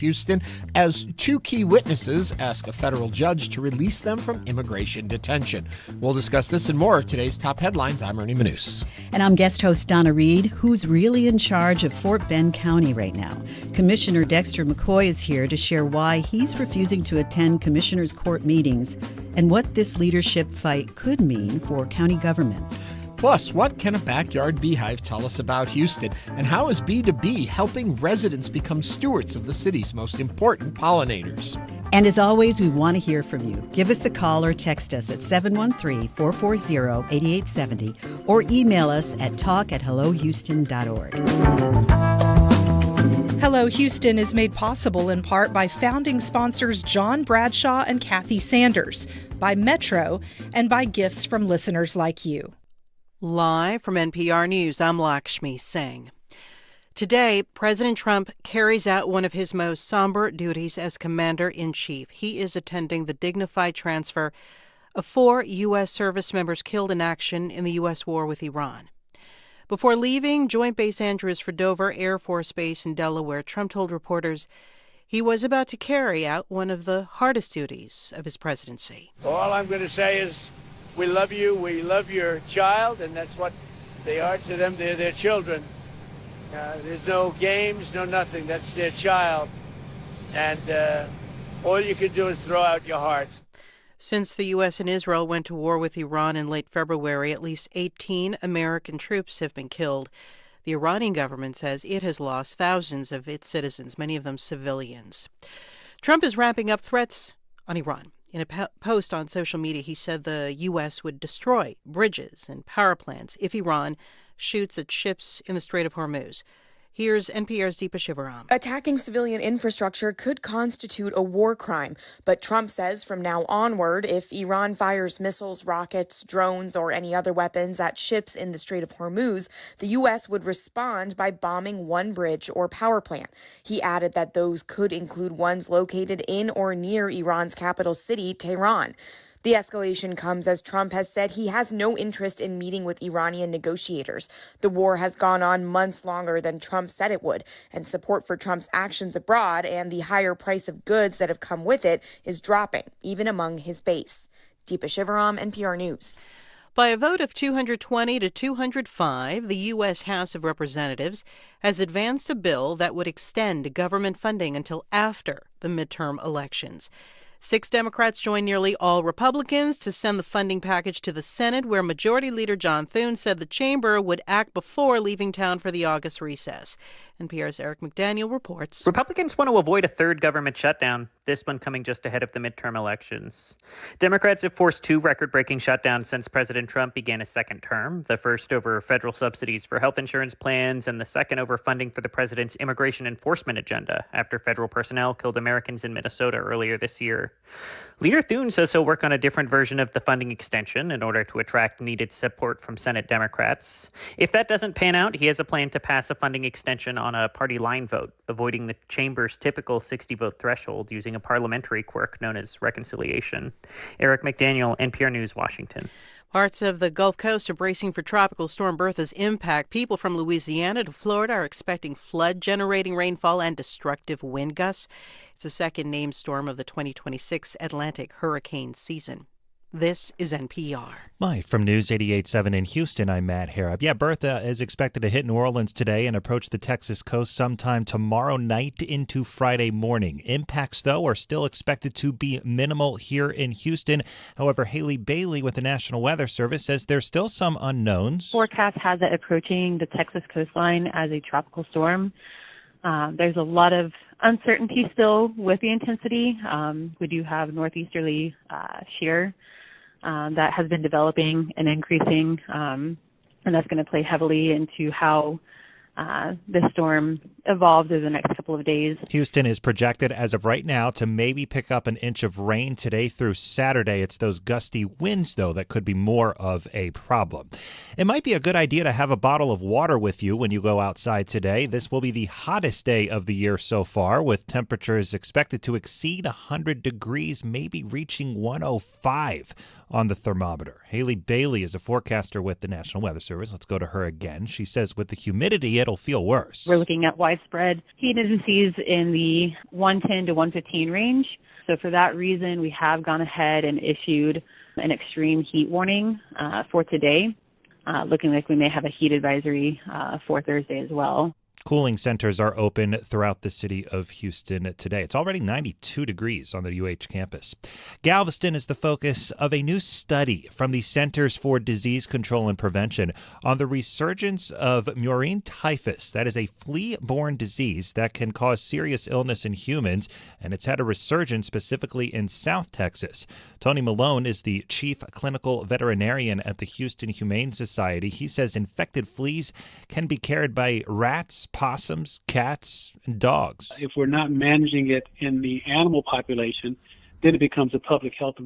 Houston as two key witnesses ask a federal judge to release them from immigration detention. We'll discuss this and more of today's top headlines. I'm Ernie Manouse. And I'm guest host Donna Reed, who's really in charge of Fort Bend County right now. Commissioner Dexter McCoy is here to share why he's refusing to attend commissioners' court meetings and what this leadership fight could mean for county government. Plus, what can a backyard beehive tell us about Houston? And how is Bee2B helping residents become stewards of the city's most important pollinators? And as always, we want to hear from you. Give us a call or text us at 713-440-8870 or email us at talk@hellohouston.org. Hello Houston is made possible in part by founding sponsors John Bradshaw and Kathy Sanders, by Metro, and by gifts from listeners like you. Live from NPR News, I'm Lakshmi Singh. Today, President Trump carries out one of his most somber duties as Commander-in-Chief. He is attending the dignified transfer of 4 U.S. service members killed in action in the U.S. war with Iran. Before leaving Joint Base Andrews for Dover Air Force Base in Delaware, Trump told reporters he was about to carry out one of the hardest duties of his presidency. All I'm going to say is, we love you, we love your child, and that's what they are to them. They're their children. There's no games, no nothing. That's their child. And all you can do is throw out your hearts. Since the U.S. and Israel went to war with Iran in late February, at least 18 American troops have been killed. The Iranian government says it has lost thousands of its citizens, many of them civilians. Trump is ramping up threats on Iran. In a post on social media, he said the U.S. would destroy bridges and power plants if Iran shoots at ships in the Strait of Hormuz. Here's NPR's Deepa Shivaram. Attacking civilian infrastructure could constitute a war crime, but Trump says from now onward, if Iran fires missiles, rockets, drones, or any other weapons at ships in the Strait of Hormuz, the U.S. would respond by bombing one bridge or power plant. He added that those could include ones located in or near Iran's capital city, Tehran. The escalation comes as Trump has said he has no interest in meeting with Iranian negotiators. The war has gone on months longer than Trump said it would, and support for Trump's actions abroad and the higher price of goods that have come with it is dropping, even among his base. Deepa Shivaram, NPR News. By a vote of 220 to 205, the U.S. House of Representatives has advanced a bill that would extend government funding until after the midterm elections. 6 Democrats joined nearly all Republicans to send the funding package to the Senate, where Majority Leader John Thune said the chamber would act before leaving town for the August recess. NPR's Eric McDaniel reports. Republicans want to avoid a third government shutdown, this one coming just ahead of the midterm elections. Democrats have forced 2 record-breaking shutdowns since President Trump began his second term, the first over federal subsidies for health insurance plans and the second over funding for the president's immigration enforcement agenda after federal personnel killed Americans in Minnesota earlier this year. Leader Thune says he'll work on a different version of the funding extension in order to attract needed support from Senate Democrats. If that doesn't pan out, he has a plan to pass a funding extension on a party line vote, avoiding the chamber's typical 60-vote threshold using a parliamentary quirk known as reconciliation. Eric McDaniel, NPR News, Washington. Parts of the Gulf Coast are bracing for Tropical Storm Bertha's impact. People from Louisiana to Florida are expecting flood-generating rainfall and destructive wind gusts. It's the second named storm of the 2026 Atlantic hurricane season. This is NPR. Live from News 88.7 in Houston, I'm Matt Harrop. Yeah, Bertha is expected to hit New Orleans today and approach the Texas coast sometime tomorrow night into Friday morning. Impacts, though, are still expected to be minimal here in Houston. However, Haley Bailey with the National Weather Service says there's still some unknowns. Forecast has it approaching the Texas coastline as a tropical storm. There's a lot of uncertainty still with the intensity. We do have northeasterly shear that has been developing and increasing, and that's going to play heavily into how this storm evolves over the next couple of days. Houston is projected as of right now to maybe pick up an inch of rain today through Saturday. It's those gusty winds, though, that could be more of a problem. It might be a good idea to have a bottle of water with you when you go outside today. This will be the hottest day of the year so far, with temperatures expected to exceed 100 degrees, maybe reaching 105 on the thermometer. Haley Bailey is a forecaster with the National Weather Service. Let's go to her again. She says with the humidity, it'll it'll feel worse. We're looking at widespread heat indices in the 110 to 115 range. So for that reason, we have gone ahead and issued an extreme heat warning for today, looking like we may have a heat advisory for Thursday as well. Cooling centers are open throughout the city of Houston today. It's already 92 degrees on the UH campus. Galveston is the focus of a new study from the Centers for Disease Control and Prevention on the resurgence of murine typhus. That is a flea-borne disease that can cause serious illness in humans, and it's had a resurgence specifically in South Texas. Tony Malone is the chief clinical veterinarian at the Houston Humane Society. He says infected fleas can be carried by rats, possums, cats, and dogs. If we're not managing it in the animal population, then it becomes a public health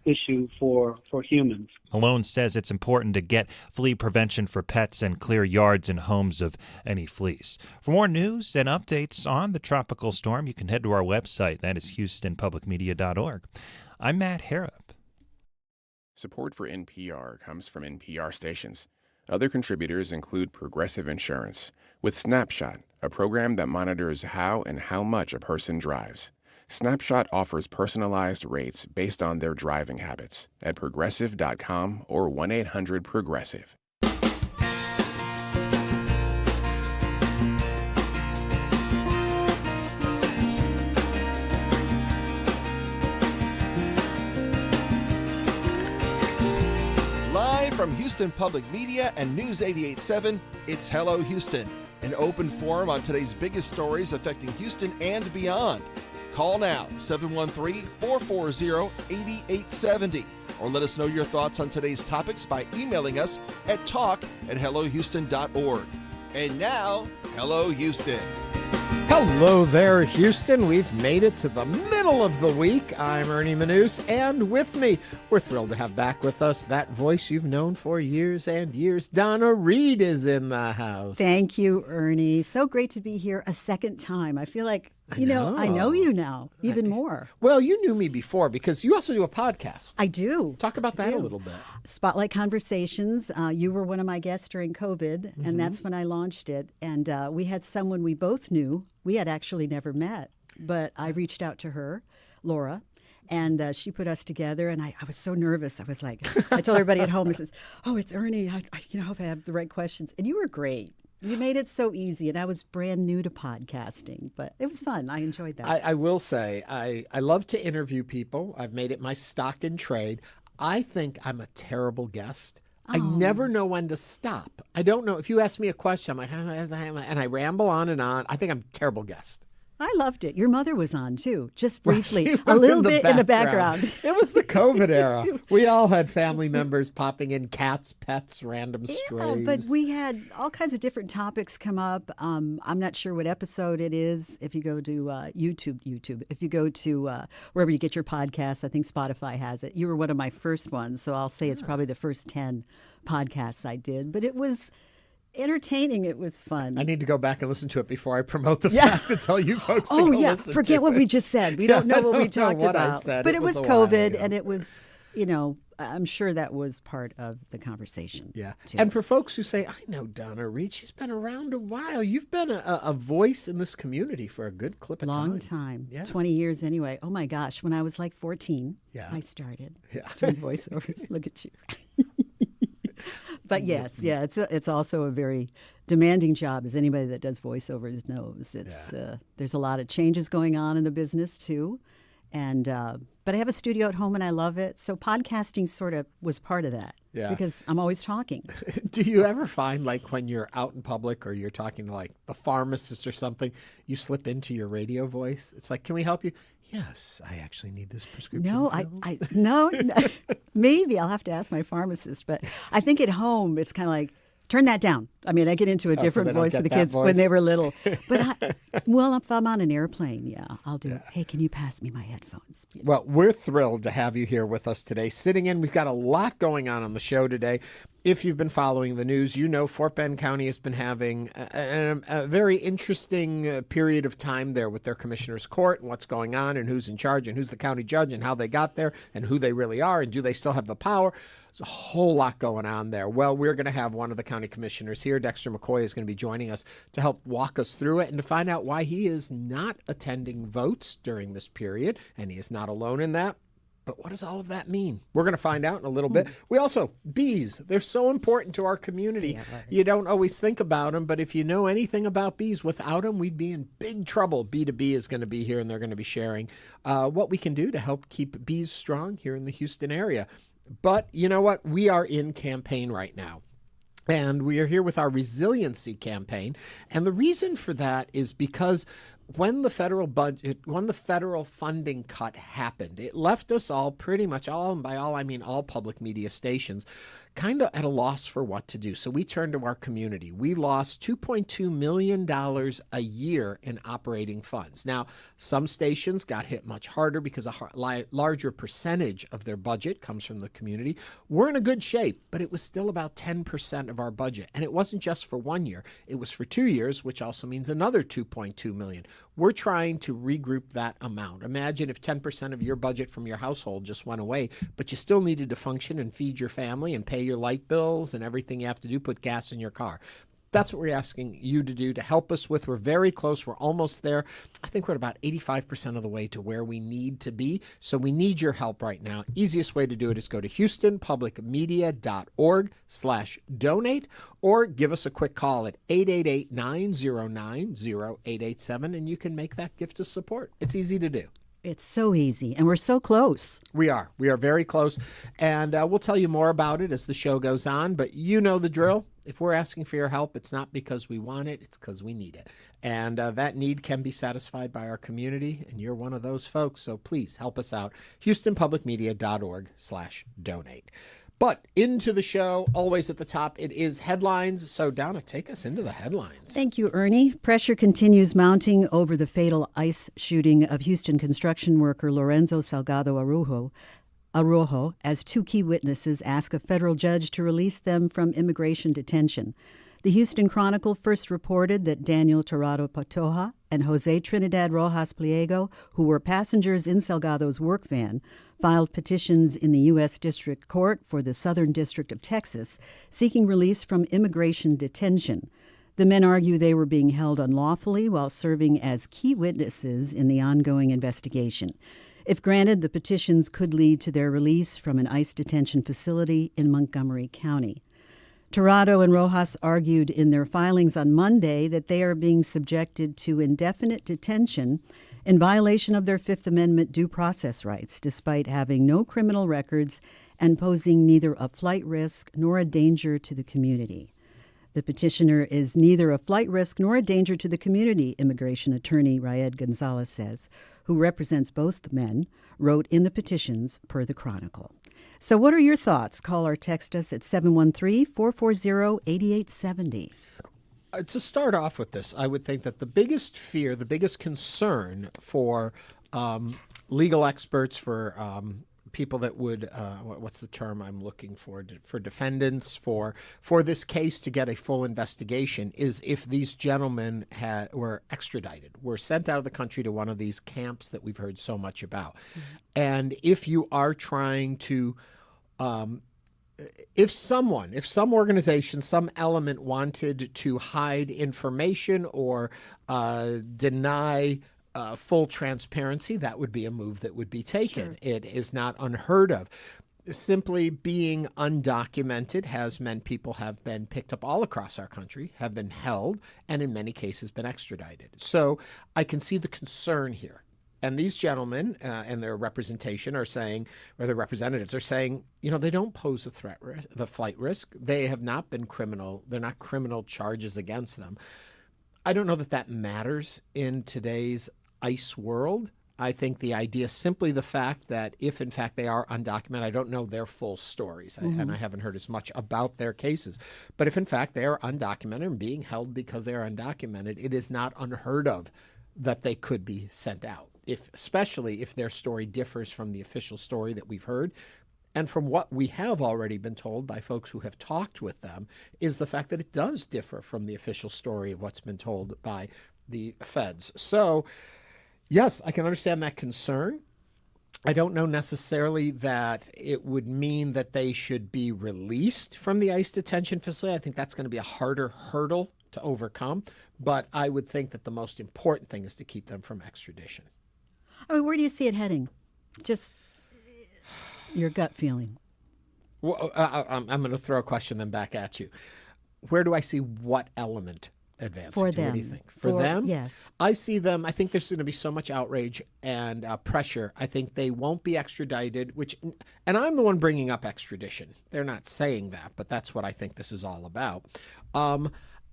issue for humans. Malone says it's important to get flea prevention for pets and clear yards and homes of any fleas. For more news and updates on the tropical storm, you can head to our website. That is HoustonPublicMedia.org. I'm Matt Harrop. Support for NPR comes from NPR stations. Other contributors include Progressive Insurance, with Snapshot, a program that monitors how and how much a person drives. Snapshot offers personalized rates based on their driving habits at Progressive.com or 1-800-PROGRESSIVE. From Houston Public Media and News 88.7, it's Hello Houston, an open forum on today's biggest stories affecting Houston and beyond. Call now, 713-440-8870, or let us know your thoughts on today's topics by emailing us at talk@hellohouston.org. And now, Hello Houston. Hello there, Houston. We've made it to the middle of the week. I'm Ernie Manouse, and with me, we're thrilled to have back with us that voice you've known for years and years. Donna Reed is in the house. Thank you, Ernie. So great to be here a second time. I feel like, I know you now even more. Well, you knew me before because you also do a podcast. I do. Talk about that a little bit. Spotlight Conversations. You were one of my guests during COVID, and that's when I launched it. And we had someone we both knew. We had actually never met, but I reached out to her, Laura, and she put us together. And I was so nervous. I was like, I told everybody at home, I says, "Oh, it's Ernie. I hope I have the right questions." And you were great. You made it so easy, and I was brand new to podcasting, but it was fun. I enjoyed that. I will say, I love to interview people. I've made it my stock in trade. I think I'm a terrible guest. I never know when to stop. I don't know. If you ask me a question, I'm like, and I ramble on and on. I think I'm a terrible guest. I loved it. Your mother was on, too, just briefly, a little bit in the background. It was the COVID era. We all had family members popping in, cats, pets, random strays. Yeah, but we had all kinds of different topics come up. I'm not sure what episode it is. If you go to YouTube. If you go to wherever you get your podcasts, I think Spotify has it. You were one of my first ones, so I'll say it's probably the first 10 podcasts I did. But it was entertaining. It was fun. I need to go back and listen to it before I promote the fact to tell you folks to go listen forget to what it. we just said. We don't know what we talked what about. I said. But it was COVID, and it was, I'm sure that was part of the conversation. Yeah. too. And for folks who say, I know Donna Reed, she's been around a while. You've been a voice in this community for a good clip of Long time. Yeah. 20 years anyway. Oh, my gosh. When I was like 14, I started doing voiceovers. Look at you. But yes, it's also a very demanding job, as anybody that does voiceovers knows. It's there's a lot of changes going on in the business too, and but I have a studio at home and I love it. So podcasting sort of was part of that because I'm always talking. Do you ever find like when you're out in public or you're talking to like the pharmacist or something, you slip into your radio voice? It's like, can we help you? Yes, I actually need this prescription. No, maybe I'll have to ask my pharmacist. But I think at home it's kind of like, turn that down. I mean, I get into a different voice with the kids when they were little. But if I'm on an airplane, I'll do, hey, can you pass me my headphones? Well, we're thrilled to have you here with us today. Sitting in, we've got a lot going on the show today. If you've been following the news, you know Fort Bend County has been having a very interesting period of time there with their commissioner's court and what's going on and who's in charge and who's the county judge and how they got there and who they really are and do they still have the power. There's a whole lot going on there. Well, we're going to have one of the county County Commissioners here. Dexter McCoy is going to be joining us to help walk us through it and to find out why he is not attending votes during this period, and he is not alone in that. But what does all of that mean? We're going to find out in a little bit. We also, bees, they're so important to our community. You don't always think about them, but if you know anything about bees, without them, we'd be in big trouble. B2B is going to be here, and they're going to be sharing what we can do to help keep bees strong here in the Houston area. But you know what? We are in campaign right now. And we are here with our resiliency campaign. And the reason for that is because when the federal funding cut happened, it left us all pretty much all, and by all I mean all public media stations, kind of at a loss for what to do. So we turned to our community. We lost $2.2 million a year in operating funds. Now, some stations got hit much harder because a larger percentage of their budget comes from the community. We're in a good shape, but it was still about 10% of our budget. And it wasn't just for 1 year. It was for 2 years, which also means another $2.2 million. We're trying to regroup that amount. Imagine if 10% of your budget from your household just went away, but you still needed to function and feed your family and pay your light bills and everything you have to do, put gas in your car. That's what we're asking you to do to help us with. We're very close. We're almost there. I think we're at about 85% of the way to where we need to be. So we need your help right now. Easiest way to do it is go to HoustonPublicMedia.org/donate or give us a quick call at 888-909-0887 and you can make that gift of support. It's easy to do. It's so easy, and we're so close. We are very close, and we'll tell you more about it as the show goes on, but you know the drill. If we're asking for your help, it's not because we want it, it's because we need it. And that need can be satisfied by our community, and you're one of those folks, so please help us out. HoustonPublicMedia.org/donate. But into the show, always at the top, it is headlines. So, Donna, take us into the headlines. Thank you, Ernie. Pressure continues mounting over the fatal ICE shooting of Houston construction worker Lorenzo Salgado Araujo as two key witnesses ask a federal judge to release them from immigration detention. The Houston Chronicle first reported that Daniel Tirado Patoja and Jose Trinidad Rojas Pliego, who were passengers in Salgado's work van, filed petitions in the U.S. District Court for the Southern District of Texas seeking release from immigration detention. The men argue they were being held unlawfully while serving as key witnesses in the ongoing investigation. If granted, the petitions could lead to their release from an ICE detention facility in Montgomery County. Tirado and Rojas argued in their filings on Monday that they are being subjected to indefinite detention in violation of their Fifth Amendment due process rights, despite having no criminal records and posing neither a flight risk nor a danger to the community. The petitioner is neither a flight risk nor a danger to the community, immigration attorney Raed Gonzalez says, who represents both the men, wrote in the petitions per the Chronicle. So what are your thoughts? Call or text us at 713-440-8870. To start off with this, I would think that the biggest fear, the biggest concern for legal experts, for people that would, what's the term I'm looking for defendants, for this case to get a full investigation, is if these gentlemen were extradited, were sent out of the country to one of these camps that we've heard so much about. Mm-hmm. And if you are trying to if some organization, some element wanted to hide information or deny full transparency, that would be a move that would be taken. Sure. It is not unheard of. Simply being undocumented has meant people have been picked up all across our country, have been held, and in many cases been extradited. So I can see the concern here. And these gentlemen and their representation are saying, or their representatives are saying, they don't pose the flight risk. They have not been criminal. They're not criminal charges against them. I don't know that matters in today's ICE world. I think the idea, simply the fact that if in fact they are undocumented, I don't know their full stories, and I haven't heard as much about their cases. But if in fact they are undocumented and being held because they are undocumented, it is not unheard of that they could be sent out. Especially if their story differs from the official story that we've heard. And from what we have already been told by folks who have talked with them is the fact that it does differ from the official story of what's been told by the feds. So, yes, I can understand that concern. I don't know necessarily that it would mean that they should be released from the ICE detention facility. I think that's going to be a harder hurdle to overcome. But I would think that the most important thing is to keep them from extradition. I mean, where do you see it heading? Just your gut feeling. Well, I'm going to throw a question then back at you. Where do I see what element advancing? For them. What do you think? For them? Yes. I see them. I think there's going to be so much outrage and pressure. I think they won't be extradited, and I'm the one bringing up extradition. They're not saying that, but that's what I think this is all about.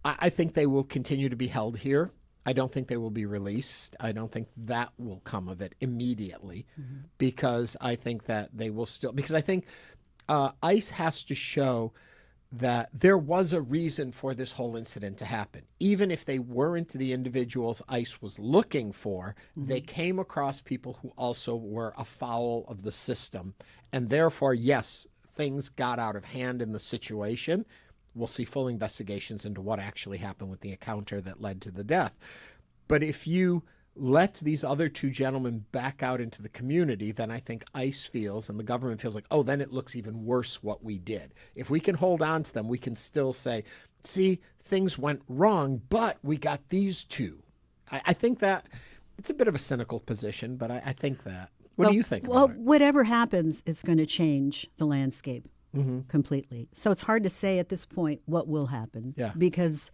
I think they will continue to be held here. I don't think they will be released. I don't think that will come of it immediately, because I think that they will still, because I think ICE has to show that there was a reason for this whole incident to happen. Even if they weren't the individuals ICE was looking for, they came across people who also were afoul of the system. And therefore, yes, things got out of hand in the situation. We'll see full investigations into what actually happened with the encounter that led to the death. But if you let these other two gentlemen back out into the community, then I think ICE feels and the government feels like, oh, then it looks even worse what we did. If we can hold on to them, we can still say, see, things went wrong, but we got these two. I think that it's a bit of a cynical position, but I think that. What do you think about it? Well, whatever happens, it's going to change the landscape completely. So it's hard to say at this point what will happen because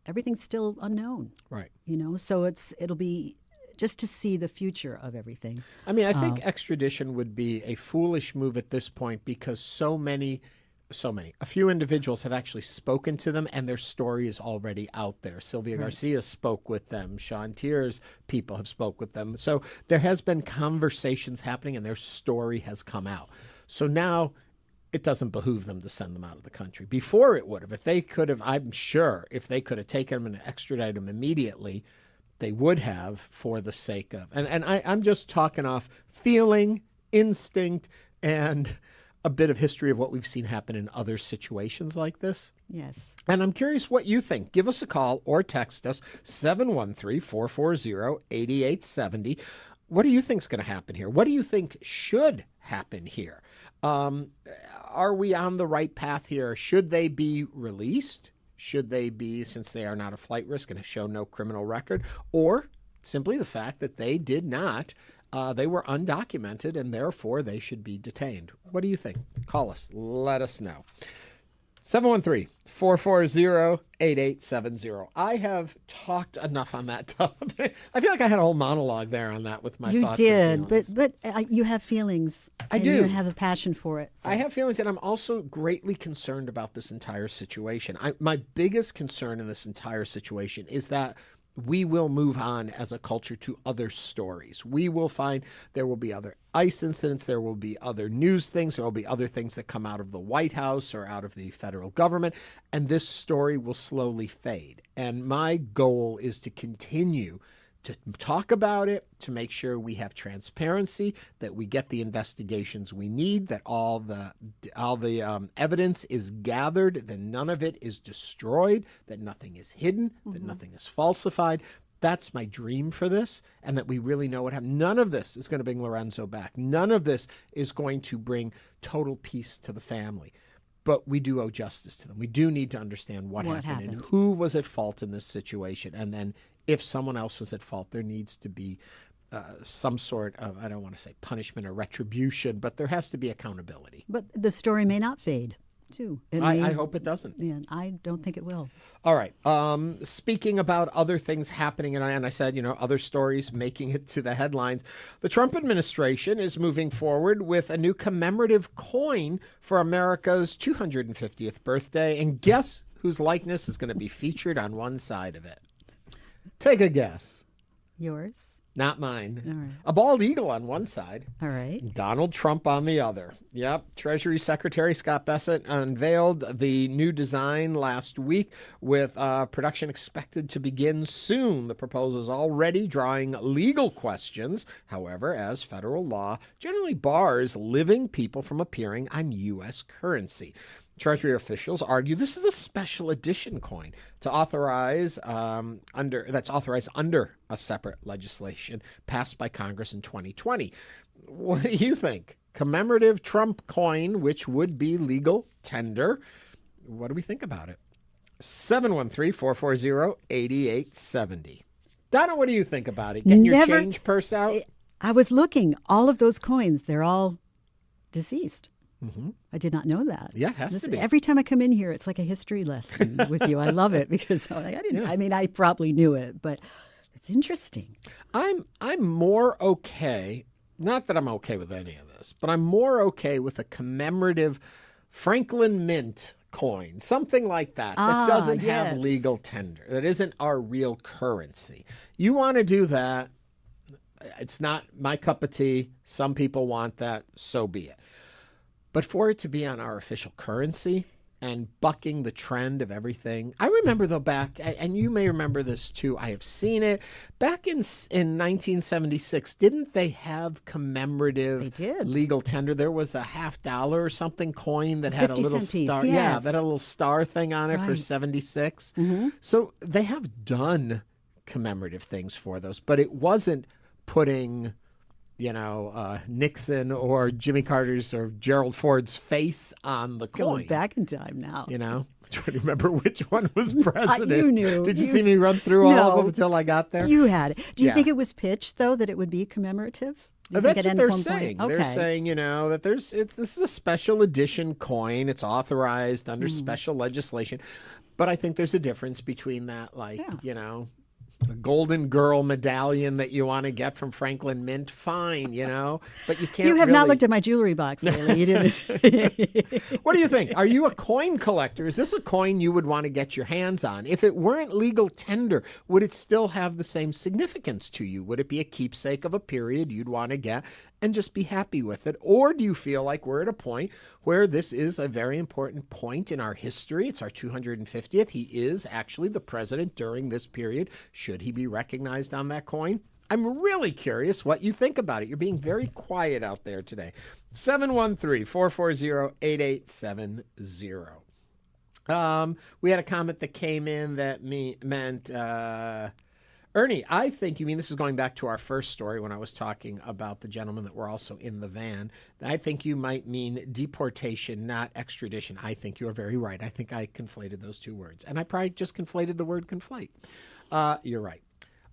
everything's still unknown. Right. So it'll be just to see the future of everything. I mean, I think extradition would be a foolish move at this point because a few individuals have actually spoken to them and their story is already out there. Sylvia Garcia spoke with them. Sean Tier's people have spoke with them. So there has been conversations happening and their story has come out. So now it doesn't behoove them to send them out of the country. Before it would have. If they could have, I'm sure, if they could have taken them and extradited them immediately, they would have for the sake of. And I'm just talking off feeling, instinct, and a bit of history of what we've seen happen in other situations like this. Yes. And I'm curious what you think. Give us a call or text us, 713-440-8870. What do you think is going to happen here? What do you think should happen here? Are we on the right path here? Should they be released? Should they be, since they are not a flight risk and show no criminal record? Or simply the fact that they did not, they were undocumented and therefore they should be detained? What do you think? Call us. Let us know. 713-440-8870. I have talked enough on that topic. I feel like I had a whole monologue there on that with my thoughts. You and did, feelings. but you have feelings. I do. You have a passion for it. So. I have feelings, and I'm also greatly concerned about this entire situation. My biggest concern in this entire situation is that we will move on as a culture to other stories. We will find there will be other ICE incidents. There will be other news things. There will be other things that come out of the White House or out of the federal government. And this story will slowly fade. And my goal is to continue to talk about it, to make sure we have transparency, that we get the investigations we need, that all the evidence is gathered, that none of it is destroyed, that nothing is hidden, that nothing is falsified. That's my dream for this, and that we really know what happened. None of this is going to bring Lorenzo back. None of this is going to bring total peace to the family. But we do owe justice to them. We do need to understand what happened and who was at fault in this situation. And then if someone else was at fault, there needs to be some sort of, I don't want to say punishment or retribution, but there has to be accountability. But the story may not fade, too. I hope it doesn't. Yeah, I don't think it will. All right. Speaking about other things happening, and I said, other stories making it to the headlines, the Trump administration is moving forward with a new commemorative coin for America's 250th birthday. And guess whose likeness is going to be featured on one side of it? Take a guess. Yours? Not mine. All right. A bald eagle on one side. All right. Donald Trump on the other. Yep. Treasury Secretary Scott Bessent unveiled the new design last week with production expected to begin soon. The proposal is already drawing legal questions, however, as federal law generally bars living people from appearing on U.S. currency. Treasury officials argue this is a special edition coin to authorize that's authorized under a separate legislation passed by Congress in 2020. What do you think? Commemorative Trump coin, which would be legal tender. What do we think about it? 713-440-8870. Donna, what do you think about it? Getting your change purse out? I was looking. All of those coins, they're all deceased. Mm-hmm. I did not know that. Yeah, it has to be. Every time I come in here, it's like a history lesson with you. I love it because I probably knew it, but it's interesting. I'm more okay, not that I'm okay with any of this, but I'm more okay with a commemorative Franklin Mint coin, something like that, that doesn't have legal tender, that isn't our real currency. You want to do that, it's not my cup of tea. Some people want that, so be it. But for it to be on our official currency and bucking the trend of everything. I remember, though, back, and you may remember this too, I have seen it, back in 1976, didn't they have commemorative legal tender? There was a $50 or something coin that had a little star. Piece, yes. Yeah, that had a little star thing on it for 76. Mm-hmm. So they have done commemorative things for those, but it wasn't putting, Nixon or Jimmy Carter's or Gerald Ford's face on the coin. Going back in time now. I'm trying to remember which one was president. You knew. Did you see me run through all of them until I got there? You had it. Do you think it was pitched, though, that it would be commemorative? That's what they're saying. Okay. They're saying, that this is a special edition coin. It's authorized under special legislation. But I think there's a difference between that, a Golden Girl medallion that you want to get from Franklin Mint, fine, but you can't. You have not looked at my jewelry box lately. You didn't. What do you think? Are you a coin collector? Is this a coin you would want to get your hands on? If it weren't legal tender, would it still have the same significance to you? Would it be a keepsake of a period you'd want to get and just be happy with it? Or do you feel like we're at a point where this is a very important point in our history? It's our 250th. He is actually the president during this period. Should he be recognized on that coin? I'm really curious what you think about it. You're being very quiet out there today. 713-440-8870. We had a comment that came in that meant... Ernie, I think you mean, this is going back to our first story when I was talking about the gentlemen that were also in the van. I think you might mean deportation, not extradition. I think you're very right. I think I conflated those two words. And I probably just conflated the word conflate. You're right.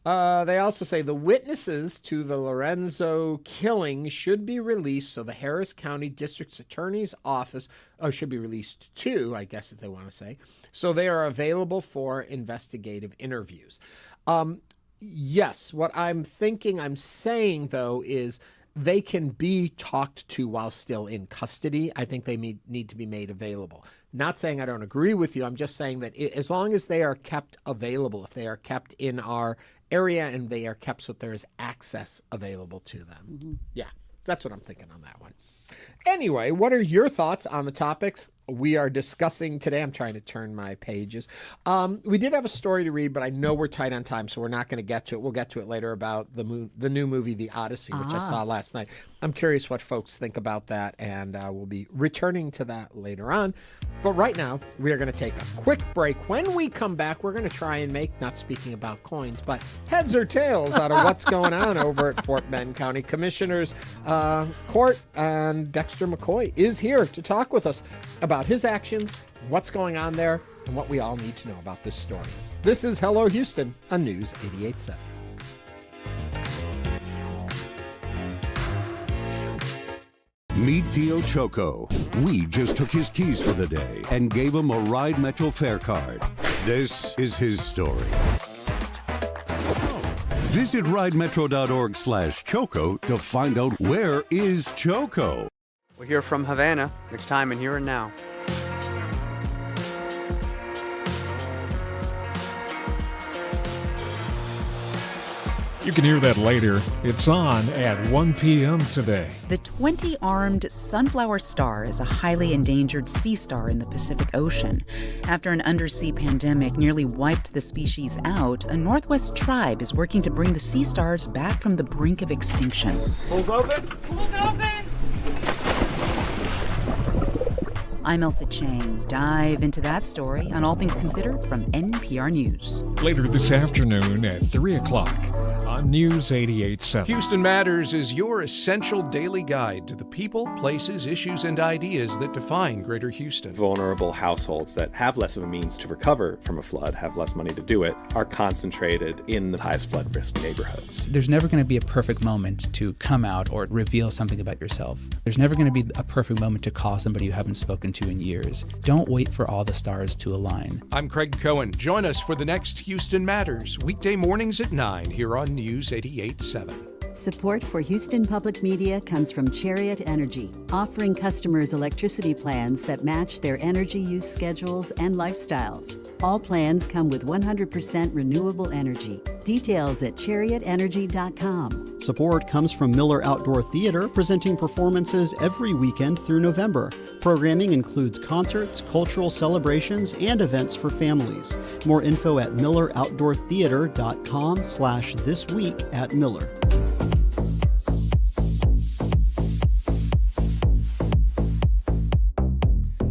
They also say the witnesses to the Lorenzo killing should be released, so the Harris County District Attorney's Office should be released too, I guess if they want to say, so they are available for investigative interviews. Yes, what I'm saying, though, is they can be talked to while still in custody. I think they need to be made available. Not saying I don't agree with you. I'm just saying that as long as they are kept available, if they are kept in our area and they are kept so that there is access available to them. Mm-hmm. Yeah, that's what I'm thinking on that one. Anyway, what are your thoughts on the topics we are discussing today? I'm trying to turn my pages. We did have a story to read, but I know we're tight on time, so we're not going to get to it. We'll get to it later about the new movie, The Odyssey, which I saw last night. I'm curious what folks think about that, and we'll be returning to that later on. But right now, we are going to take a quick break. When we come back, we're going to try and make, not speaking about coins, but heads or tails out of what's going on over at Fort Bend County Commissioner's Court. And Dexter McCoy is here to talk with us about his actions, what's going on there, and what we all need to know about this story. This is Hello Houston on News 88.7. Meet Tio Choco. We just took his keys for the day and gave him a Ride Metro fare card. This is his story. Visit ridemetro.org/Choco to find out where is Choco. We're here from Havana, next time in Here and Now. You can hear that later. It's on at 1 p.m. today. The 20-armed sunflower star is a highly endangered sea star in the Pacific Ocean. After an undersea pandemic nearly wiped the species out, a Northwest tribe is working to bring the sea stars back from the brink of extinction. Pools open? Pools open! I'm Elsa Chang. Dive into that story on All Things Considered from NPR News. Later this afternoon at 3 o'clock on on News 88.7. Houston Matters is your essential daily guide to the people, places, issues, and ideas that define Greater Houston. Vulnerable households that have less of a means to recover from a flood, have less money to do it, are concentrated in the highest flood risk neighborhoods. There's never going to be a perfect moment to come out or reveal something about yourself. There's never going to be a perfect moment to call somebody you haven't spoken to in years. Don't wait for all the stars to align. I'm Craig Cohen. Join us for the next Houston Matters, weekday mornings at 9 here on News 88.7. Support for Houston Public Media comes from Chariot Energy, offering customers electricity plans that match their energy use schedules and lifestyles. All plans come with 100% renewable energy. Details at chariotenergy.com. Support comes from Miller Outdoor Theater, presenting performances every weekend through November. Programming includes concerts, cultural celebrations, and events for families. More info at milleroutdoortheater.com/thisweek@Miller.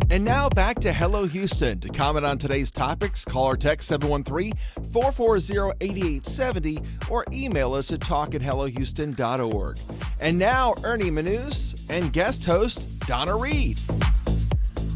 And now back to Hello Houston. To comment on today's topics, call or text 713-440-8870 or email us at talk@hellohouston.org. And now Ernie Manouse and guest host Donna Reed.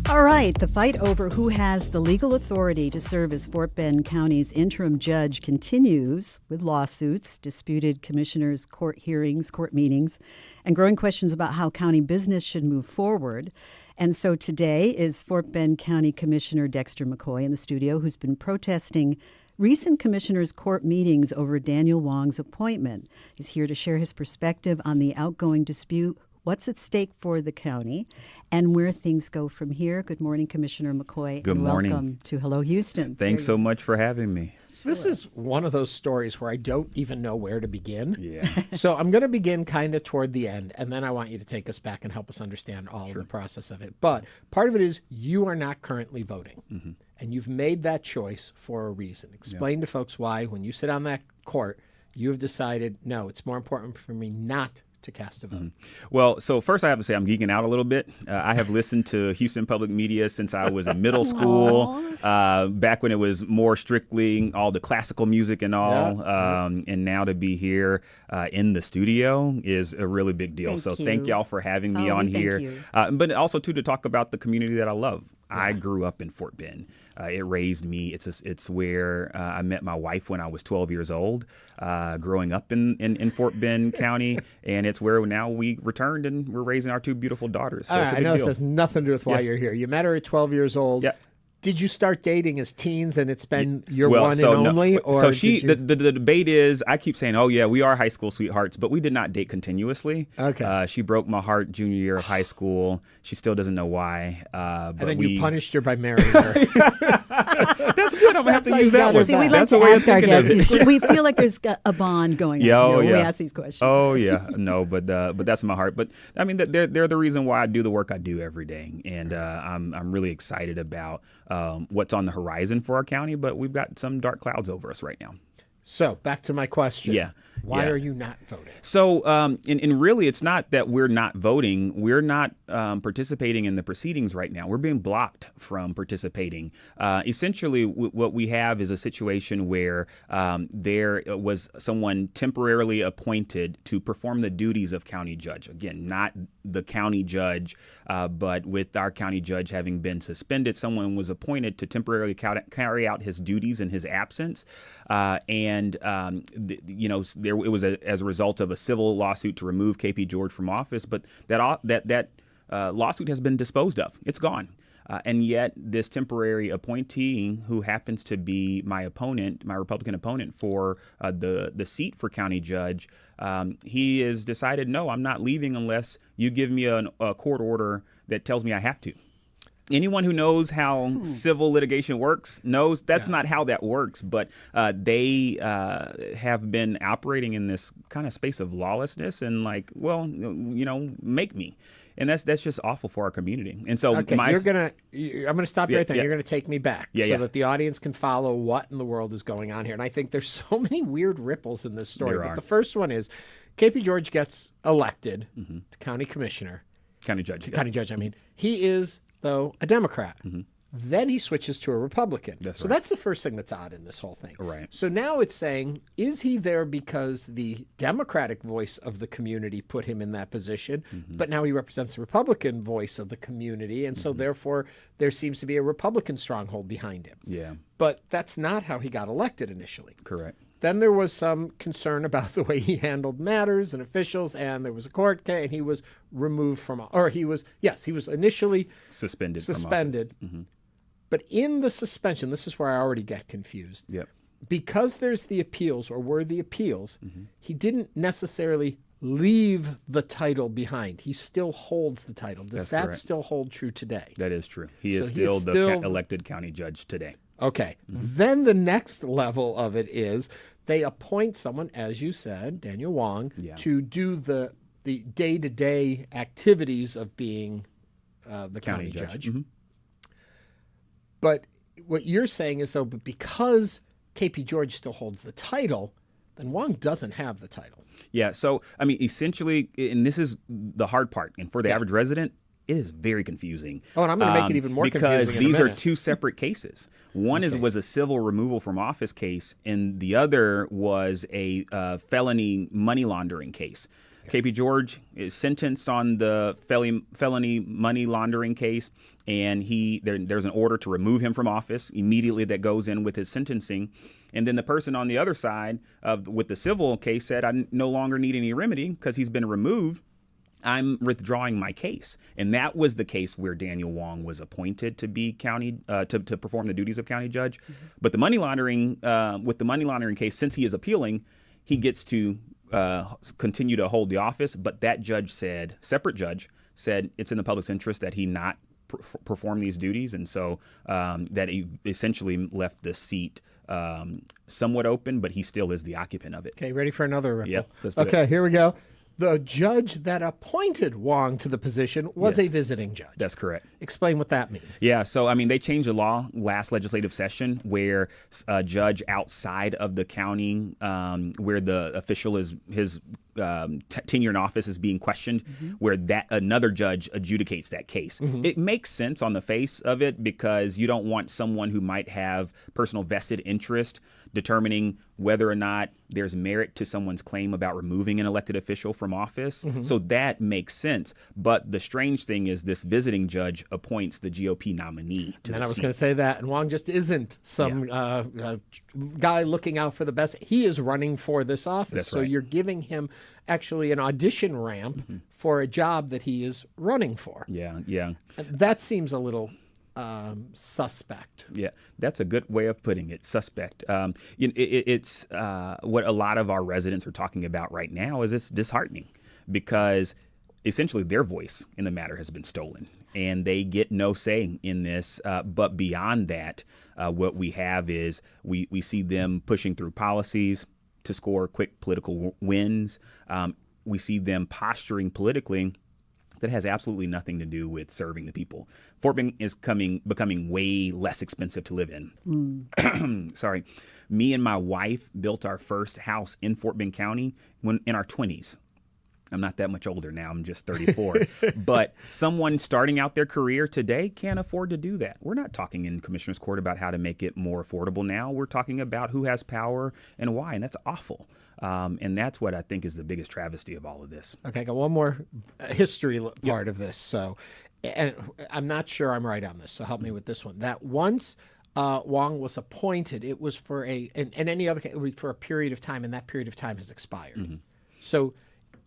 All right, the fight over who has the legal authority to serve as Fort Bend County's interim judge continues with lawsuits, disputed commissioners' court hearings, court meetings, and growing questions about how county business should move forward. And so today is Fort Bend County Commissioner Dexter McCoy in the studio, who's been protesting recent commissioners' court meetings over Daniel Wong's appointment. He's here to share his perspective on the outgoing dispute, what's at stake for the county, and where things go from here. Good morning, Commissioner McCoy. Good morning. Welcome to Hello Houston. Thanks so much for having me. This is one of those stories where I don't even know where to begin. Yeah. So I'm going to begin kind of toward the end, and then I want you to take us back and help us understand all of the process of it. But part of it is you are not currently voting, and you've made that choice for a reason. Explain to folks why, when you sit on that court, you have decided, no, it's more important for me not to cast a vote. Well, so first I have to say I'm geeking out a little bit. I have listened to Houston Public Media since I was in middle school, back when it was more strictly all the classical music and all. And now to be here in the studio is a really big deal. Thank y'all for having me on here. But also, too, to talk about the community that I love. I grew up in Fort Bend. It raised me. It's where I met my wife when I was 12 years old, growing up in Fort Bend County, and it's where now we returned and we're raising our two beautiful daughters. So I know this has nothing to do with why you're here. You met her at 12 years old. Yeah. Did you start dating as teens and it's been your one and only? No. Or the debate is, I keep saying, oh yeah, we are high school sweethearts, but we did not date continuously. Okay. She broke my heart junior year of high school. She still doesn't know why. And then you punished her by marrying her. That's good. I'm going to have to use that one. See, we like to ask our guests. We feel like there's a bond going on here when we ask these questions. Oh, yeah. No, but that's my heart. But, I mean, they're the reason why I do the work I do every day. And I'm really excited about what's on the horizon for our county, but we've got some dark clouds over us right now. So back to my question. Yeah. Why are you not voting? So, and really, it's not that we're not voting. We're not participating in the proceedings right now. We're being blocked from participating. Essentially, what we have is a situation where there was someone temporarily appointed to perform the duties of county judge. Again, not the county judge, but with our county judge having been suspended, someone was appointed to temporarily carry out his duties in his absence. It was as a result of a civil lawsuit to remove KP George from office, but that lawsuit has been disposed of. It's gone. And yet this temporary appointee, who happens to be my Republican opponent for the seat for county judge, he has decided, no, I'm not leaving unless you give me a court order that tells me I have to. Anyone who knows how civil litigation works knows that's not how that works, but they have been operating in this kind of space of lawlessness and make me. And that's just awful for our community. And so I'm going to stop you right there. You're going to take me back that the audience can follow what in the world is going on here. And I think there's so many weird ripples in this story. But the first one is KP George gets elected to county commissioner. County judge. County judge, I mean. He is, though, a Democrat. Then he switches to a Republican. That's right. That's the first thing that's odd in this whole thing. Right. So now it's saying, is he there because the Democratic voice of the community put him in that position, but now he represents the Republican voice of the community, and so therefore there seems to be a Republican stronghold behind him. Yeah. But that's not how he got elected initially. Correct. Then there was some concern about the way he handled matters and officials, and there was a court case, and he was removed from, or he was initially suspended. But in the suspension, this is where I already get confused. Yep. Because there's the appeals, or were the appeals, he didn't necessarily leave the title behind. He still holds the title. Does that correct. Still hold true today? That is true. He is So still the elected county judge today. Okay. Then the next level of it is they appoint someone, as you said, Daniel Wong, to do the day-to-day activities of being the county judge. But what you're saying is, though, because KP George still holds the title, then Wong doesn't have the title. Yeah. So, I mean, essentially, and this is the hard part, and for the average resident, it is very confusing. Oh, and I'm going to make it even more because confusing these are two separate cases. One was a civil removal from office case, and the other was a felony money laundering case. KP George is sentenced on the felony money laundering case, and there's an order to remove him from office immediately that goes in with his sentencing. And then the person on the other side with the civil case said, I no longer need any remedy because he's been removed. I'm withdrawing my case. And that was the case where Daniel Wong was appointed to be county to perform the duties of county judge. But the money laundering with the money laundering case, since he is appealing, he gets to continue to hold the office. But that separate judge said it's in the public's interest that he not perform these duties, and so that he essentially left the seat somewhat open, but he still is the occupant of it. Okay, ready for another ripple? Yep, let's do it. Okay, here we go. The judge that appointed Wong to the position was a visiting judge. That's correct. Explain what that means. Yeah, so I mean, they changed the law last legislative session where a judge outside of the county, where the official is his tenure in office is being questioned, where that another judge adjudicates that case. It makes sense on the face of it because you don't want someone who might have personal vested interest determining whether or not there's merit to someone's claim about removing an elected official from office. So that makes sense. But the strange thing is this visiting judge appoints the GOP nominee to the And I was seat. going to say that, and Wong just isn't some guy looking out for the best. He is running for this office. That's so right. you're giving him actually an audition ramp for a job that he is running for. Yeah. That seems a little suspect. Yeah, that's a good way of putting it. Suspect. It's what a lot of our residents are talking about right now is it's disheartening because essentially their voice in the matter has been stolen and they get no say in this. But beyond that, what we have is we see them pushing through policies to score quick political wins. We see them posturing politically that has absolutely nothing to do with serving the people. Fort Bend is becoming way less expensive to live in. Sorry. Me and my wife built our first house in Fort Bend County when in our 20s. I'm not that much older now. I'm just 34. But someone starting out their career today can't afford to do that. We're not talking in Commissioner's Court about how to make it more affordable now. We're talking about who has power and why, and that's awful. And that's what I think is the biggest travesty of all of this. Okay, I got one more history part of this. So, and I'm not sure I'm right on this, so help me with this one. That once Wong was appointed, it was for in any other case, it was for a period of time, and that period of time has expired. So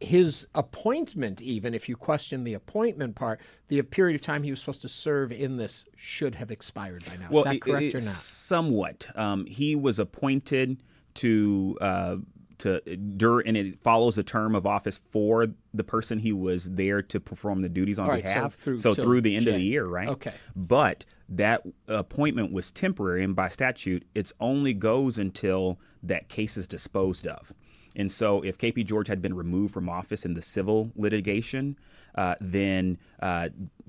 his appointment, even if you question the appointment part, the period of time he was supposed to serve in this should have expired by now. Is that correct or not? Somewhat. He was appointed and it follows a term of office for the person he was there to perform the duties on behalf. So through the end of the year, right? Okay. But that appointment was temporary, and by statute, it only goes until that case is disposed of. And so if KP George had been removed from office in the civil litigation, then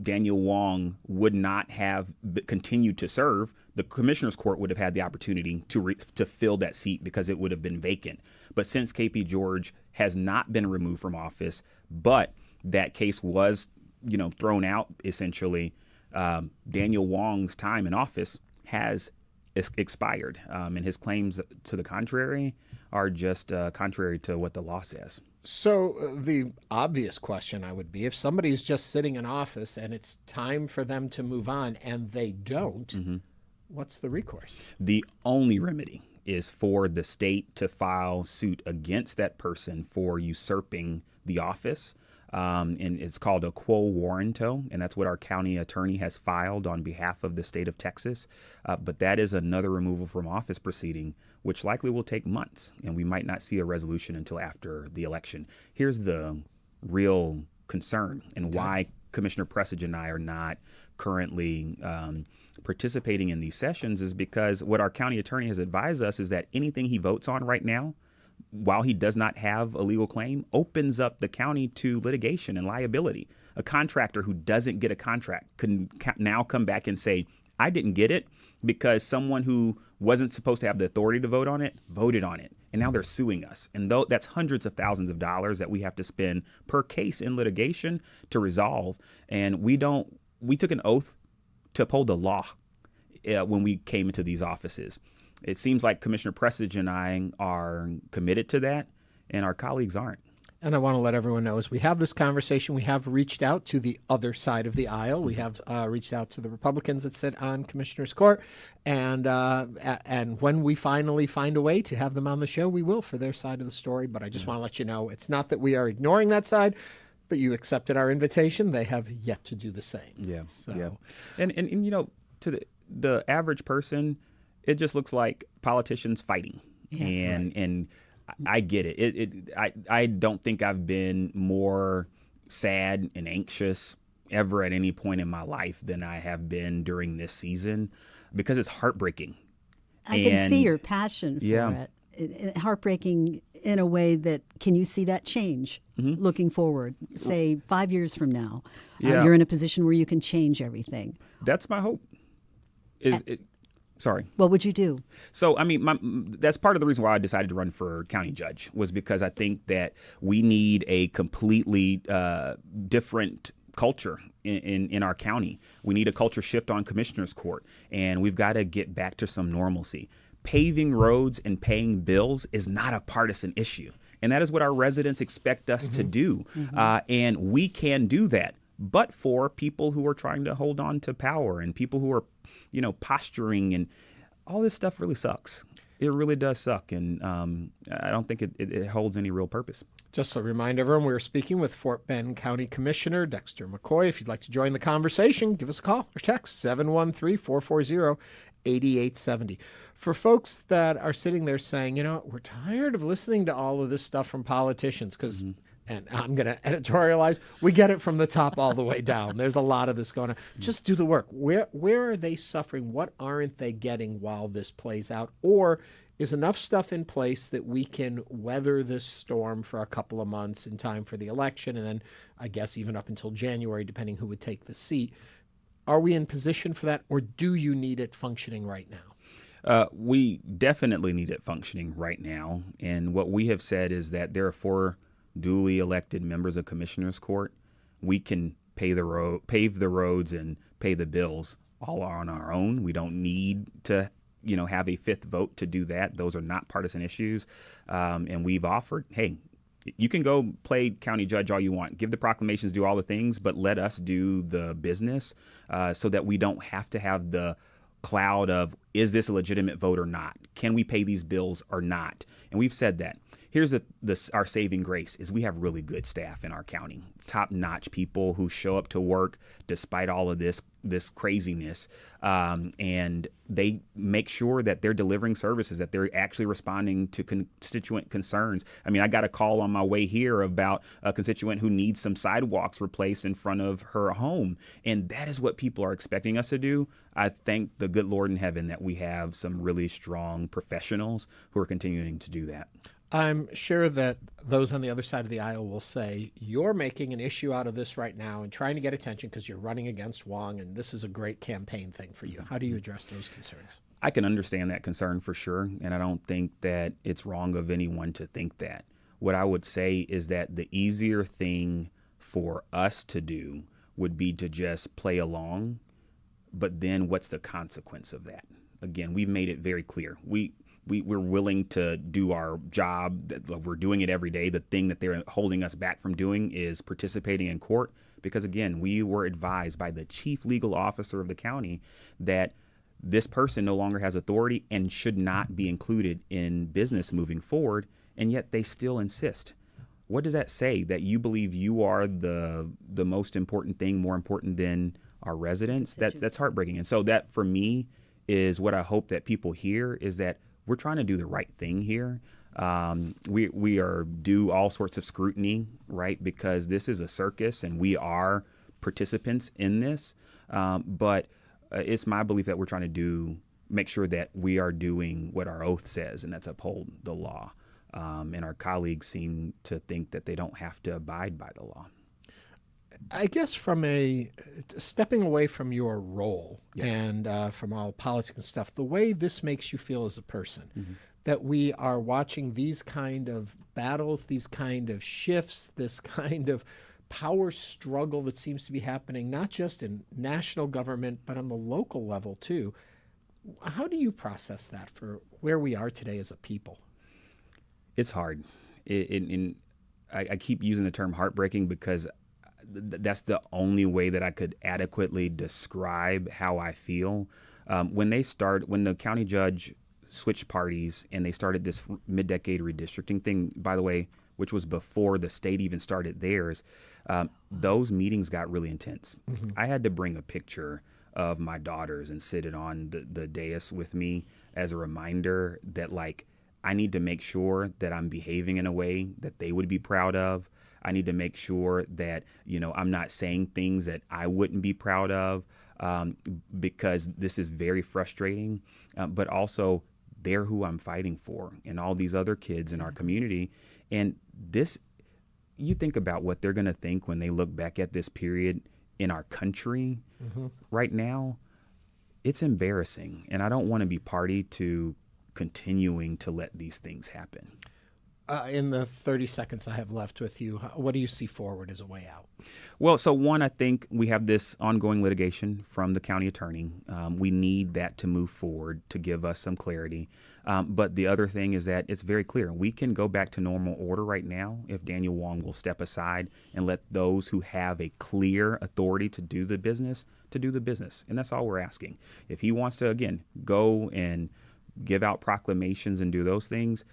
Daniel Wong would not have continued to serve. The Commissioner's Court would have had the opportunity to fill that seat because it would have been vacant. But since KP George has not been removed from office, but that case was, thrown out essentially, Daniel Wong's time in office has expired, and his claims to the contrary are just contrary to what the law says. So the obvious question would be, if somebody's just sitting in office and it's time for them to move on and they don't, what's the recourse? The only remedy is for the state to file suit against that person for usurping the office. And it's called a quo warranto, and that's what our county attorney has filed on behalf of the state of Texas. But that is another removal from office proceeding, which likely will take months, and we might not see a resolution until after the election. Here's the real concern and why Commissioner Pressage and I are not currently participating in these sessions is because what our county attorney has advised us is that anything he votes on right now, while he does not have a legal claim, opens up the county to litigation and liability. A contractor who doesn't get a contract can now come back and say, I didn't get it because someone who wasn't supposed to have the authority to vote on it voted on it. And now they're suing us. And that's hundreds of thousands of dollars that we have to spend per case in litigation to resolve. And we took an oath to uphold the law when we came into these offices. It seems like Commissioner Pressage and I are committed to that, and our colleagues aren't. And I want to let everyone know, as we have this conversation, we have reached out to the other side of the aisle. We have reached out to the Republicans that sit on Commissioner's Court. And when we finally find a way to have them on the show, we will for their side of the story. But I just want to let you know, it's not that we are ignoring that side, but you accepted our invitation. They have yet to do the same. Yeah. So. Yeah. And you know, to the average person, it just looks like politicians fighting. Yeah, and I get it. I don't think I've been more sad and anxious ever at any point in my life than I have been during this season, because it's heartbreaking. I can see your passion for it. Heartbreaking in a way that, can you see that change looking forward? Say 5 years from now, you're in a position where you can change everything. That's my hope. Sorry. What would you do? So, I mean, that's part of the reason why I decided to run for county judge, was because I think that we need a completely different culture in our county. We need a culture shift on Commissioner's Court, and we've got to get back to some normalcy. Paving roads and paying bills is not a partisan issue, and that is what our residents expect us to do, and we can do that. But for people who are trying to hold on to power and people who are, posturing, and all this stuff really sucks. It really does suck, and I don't think it holds any real purpose. Just to remind everyone, we're speaking with Fort Bend County Commissioner Dexter McCoy. If you'd like to join the conversation, give us a call or text 713-440-8870. For folks that are sitting there saying, we're tired of listening to all of this stuff from politicians, because and I'm going to editorialize, we get it from the top all the way down. There's a lot of this going on. Just do the work. Where are they suffering? What aren't they getting while this plays out? Or is enough stuff in place that we can weather this storm for a couple of months in time for the election, and then I guess even up until January, depending who would take the seat? Are we in position for that, or do you need it functioning right now? We definitely need it functioning right now. And what we have said is that there are 4 duly elected members of Commissioner's Court. We can pave the roads and pay the bills all on our own. We don't need to have a 5th vote to do that. Those are not partisan issues. And we've offered, hey, you can go play county judge all you want, give the proclamations, do all the things, but let us do the business so that we don't have to have the cloud of, is this a legitimate vote or not? Can we pay these bills or not? And we've said that. Here's our saving grace is we have really good staff in our county, top-notch people who show up to work despite all of this craziness, and they make sure that they're delivering services, that they're actually responding to constituent concerns. I mean, I got a call on my way here about a constituent who needs some sidewalks replaced in front of her home, and that is what people are expecting us to do. I thank the good Lord in heaven that we have some really strong professionals who are continuing to do that. I'm sure that those on the other side of the aisle will say, you're making an issue out of this right now and trying to get attention because you're running against Wong, and this is a great campaign thing for you. How do you address those concerns? I can understand that concern for sure, and I don't think that it's wrong of anyone to think that. What I would say is that the easier thing for us to do would be to just play along but then what's the consequence of that? Again, we've made it very clear. We're willing to do our job. We're doing it every day. The thing that they're holding us back from doing is participating in court because, again, we were advised by the chief legal officer of the county that this person no longer has authority and should not be included in business moving forward, and yet they still insist. What does that say? That you believe you are the most important thing, more important than our residents? That's heartbreaking. And so that, for me, is what I hope that people hear, is that we're trying to do the right thing here. We are due all sorts of scrutiny, right? Because this is a circus and we are participants in this. But it's my belief that we're trying to make sure that we are doing what our oath says, and that's uphold the law. And our colleagues seem to think that they don't have to abide by the law. I guess from stepping away from your role and from all politics and stuff, the way this makes you feel as a person, that we are watching these kind of battles, these kind of shifts, this kind of power struggle that seems to be happening, not just in national government, but on the local level too. How do you process that for where we are today as a people? It's hard. I keep using the term heartbreaking because that's the only way that I could adequately describe how I feel. When the county judge switched parties and they started this mid-decade redistricting thing, by the way, which was before the state even started theirs, those meetings got really intense. I had to bring a picture of my daughters and sit it on the dais with me as a reminder that, like, I need to make sure that I'm behaving in a way that they would be proud of. I need to make sure that, I'm not saying things that I wouldn't be proud of, because this is very frustrating, but also they're who I'm fighting for and all these other kids in our community. And you think about what they're going to think when they look back at this period in our country right now. It's embarrassing. And I don't want to be party to continuing to let these things happen. In the 30 seconds I have left with you, what do you see forward as a way out? Well, so one, I think we have this ongoing litigation from the county attorney. We need that to move forward to give us some clarity. But the other thing is that it's very clear. We can go back to normal order right now if Daniel Wong will step aside and let those who have a clear authority to do the business, And that's all we're asking. If he wants to, again, go and give out proclamations and do those things,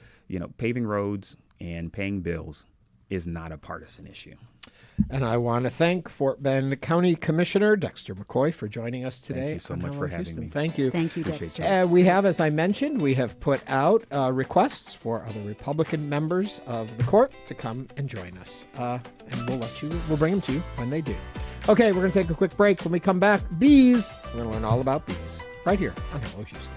paving roads and paying bills is not a partisan issue. And I want to thank Fort Bend County Commissioner Dexter McCoy for joining us today. Thank you so much for having me. Thank you. Thank you, Dexter. We have, as I mentioned, we have put out requests for other Republican members of the court to come and join us. And we'll bring them to you when they do. Okay, we're going to take a quick break. When we come back, bees. We're going to learn all about bees right here on Hello Houston.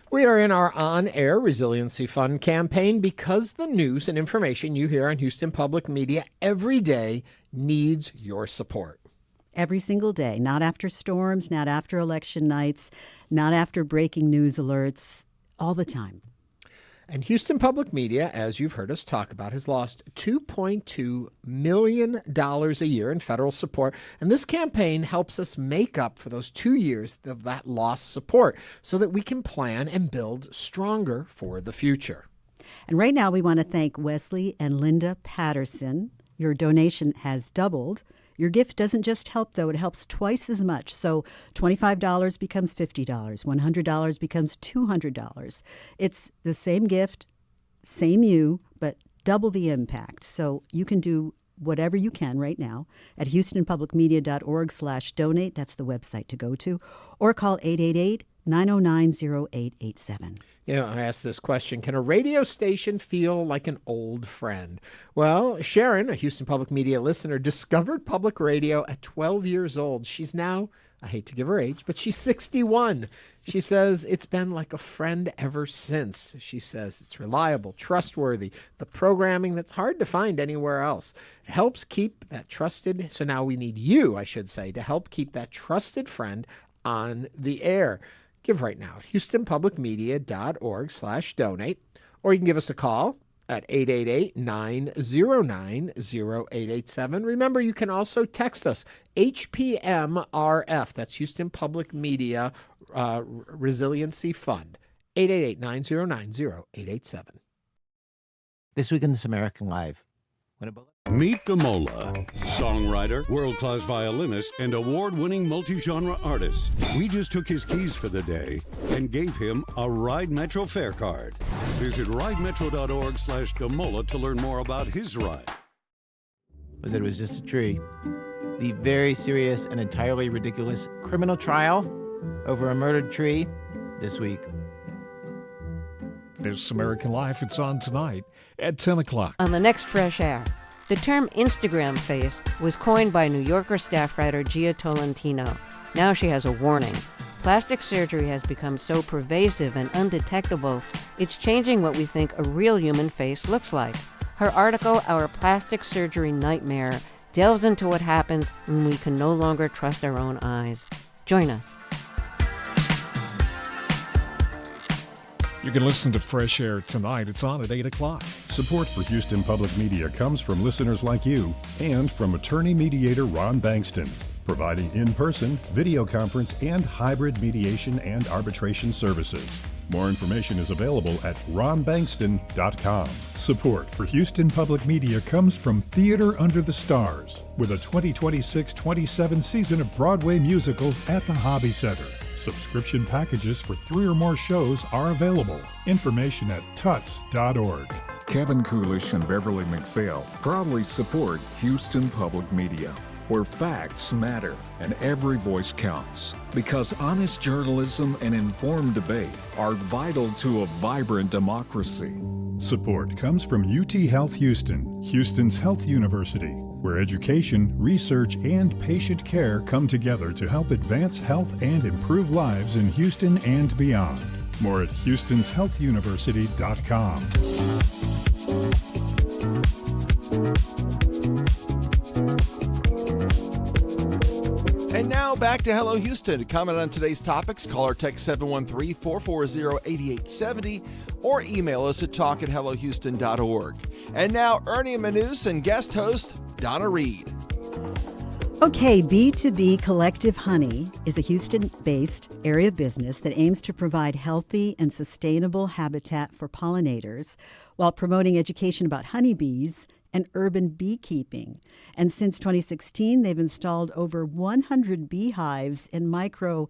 We are in our on-air Resiliency Fund campaign because the news and information you hear on Houston Public Media every day needs your support. Every single day, not after storms, not after election nights, not after breaking news alerts, all the time. And Houston Public Media, as you've heard us talk about, has lost $2.2 million a year in federal support. And this campaign helps us make up for those 2 years of that lost support so that we can plan and build stronger for the future. And right now we want to thank Wesley and Linda Patterson. Your donation has doubled. Your gift doesn't just help, though. It helps twice as much. So $25 becomes $50. $100 becomes $200. It's the same gift, same you, but double the impact. So you can do whatever you can right now at houstonpublicmedia.org/donate. That's the website to go to. Or call 888-909-0887. I asked this question, can a radio station feel like an old friend? Well, Sharon, a Houston Public Media listener, discovered public radio at 12 years old. She's now, I hate to give her age, but she's 61. She says it's been like a friend ever since. She says it's reliable, trustworthy, the programming that's hard to find anywhere else. It helps keep that trusted, so now we need you, I should say, to help keep that trusted friend on the air. Give right now at houstonpublicmedia.org/donate, or you can give us a call at 888-909-0887. Remember, you can also text us, HPMRF, that's Houston Public Media Resiliency Fund, 888-909-0887. This week in This American Life. Meet Damola, songwriter, world-class violinist, and award-winning multi-genre artist. We just took his keys for the day and gave him a Ride Metro fare card. Visit ridemetro.org/Damola to learn more about his ride. It was just a tree. The very serious and entirely ridiculous criminal trial over a murdered tree this week. This American Life, it's on tonight at 10 o'clock. On the next Fresh Air, the term Instagram face was coined by New Yorker staff writer Gia Tolentino. Now she has a warning. Plastic surgery has become so pervasive and undetectable, it's changing what we think a real human face looks like. Her article, Our Plastic Surgery Nightmare, delves into what happens when we can no longer trust our own eyes. Join us. You can listen to Fresh Air tonight. It's on at 8 o'clock. Support for Houston Public Media comes from listeners like you and from attorney mediator Ron Bankston, providing in-person, video conference, and hybrid mediation and arbitration services. More information is available at ronbankston.com. Support for Houston Public Media comes from Theater Under the Stars, with a 2026-27 season of Broadway musicals at the Hobby Center. Subscription packages for 3 or more shows are available. Information at tuts.org. Kevin Coolish and Beverly McPhail proudly support Houston Public Media, where facts matter and every voice counts. Because honest journalism and informed debate are vital to a vibrant democracy. Support comes from UT Health Houston, Houston's health university, where education, research, and patient care come together to help advance health and improve lives in Houston and beyond. More at houstonshealthuniversity.com. And now back to Hello Houston. To comment on today's topics, call or text 713-440-8870 or email us at talk@hellohouston.org. And now Ernie Manouse and guest host Donna Reed. Okay, B2B Collective Honey is a Houston-based area business that aims to provide healthy and sustainable habitat for pollinators while promoting education about honeybees and urban beekeeping. And since 2016, they've installed over 100 beehives and micro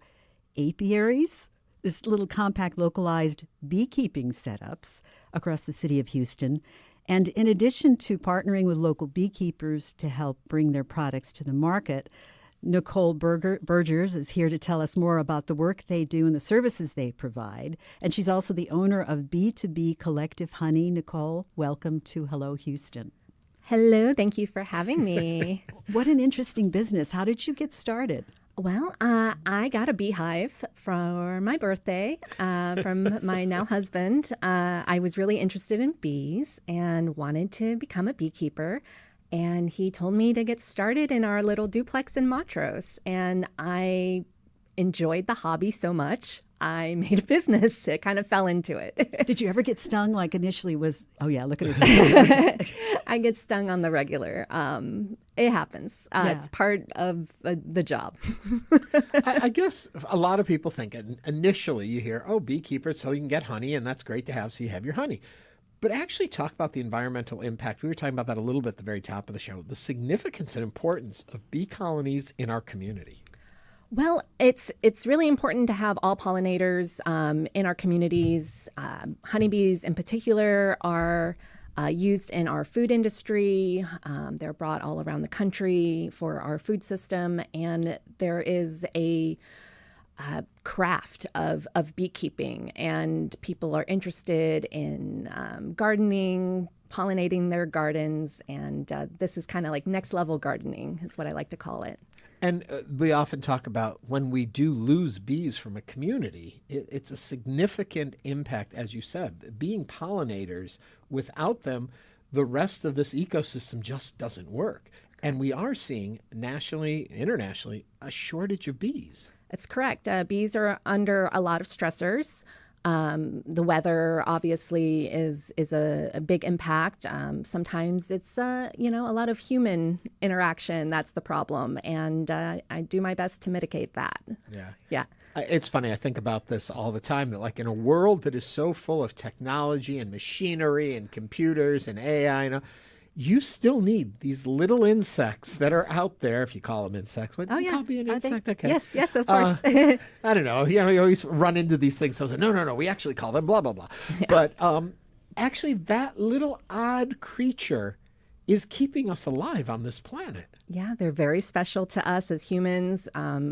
apiaries, this little compact localized beekeeping setups across the city of Houston. And in addition to partnering with local beekeepers to help bring their products to the market, Nicole Buergers is here to tell us more about the work they do and the services they provide. And she's also the owner of B2B Collective Honey. Nicole, welcome to Hello Houston. Hello, thank you for having me. What an interesting business. How did you get started? Well, I got a beehive for my birthday from my now husband. I was really interested in bees and wanted to become a beekeeper. And he told me to get started in our little duplex in Montrose. And I enjoyed the hobby so much, I made a business. It kind of fell into it. Did you ever get stung? Like initially was, oh yeah, look at it. I get stung on the regular. It happens. It's part of the job. I guess a lot of people think initially you hear, oh, beekeepers, so you can get honey, and that's great to have, so you have your honey. But actually talk about the environmental impact. We were talking about that a little bit at the very top of the show, the significance and importance of bee colonies in our community. Well, it's really important to have all pollinators in our communities. Honeybees in particular are used in our food industry. They're brought all around the country for our food system. And there is a craft of beekeeping, and people are interested in gardening, pollinating their gardens. And this is kind of like next level gardening is what I like to call it. And we often talk about when we do lose bees from a community, it's a significant impact, as you said. Being pollinators, without them, the rest of this ecosystem just doesn't work. And we are seeing nationally, internationally, a shortage of bees. That's correct. Bees are under a lot of stressors. The weather obviously is a big impact. Sometimes it's a lot of human interaction. That's the problem, and I do my best to mitigate that. Yeah. It's funny. I think about this all the time. That like in a world that is so full of technology and machinery and computers and AI, you still need these little insects that are out there, if you call them insects. What, Oh, yeah. Call me an Are insect? they? Okay. Yes, of course. I don't know. You always run into these things. So I was like, no, we actually call them blah, blah, blah. Yeah. But actually, that little odd creature is keeping us alive on this planet. Yeah, they're very special to us as humans.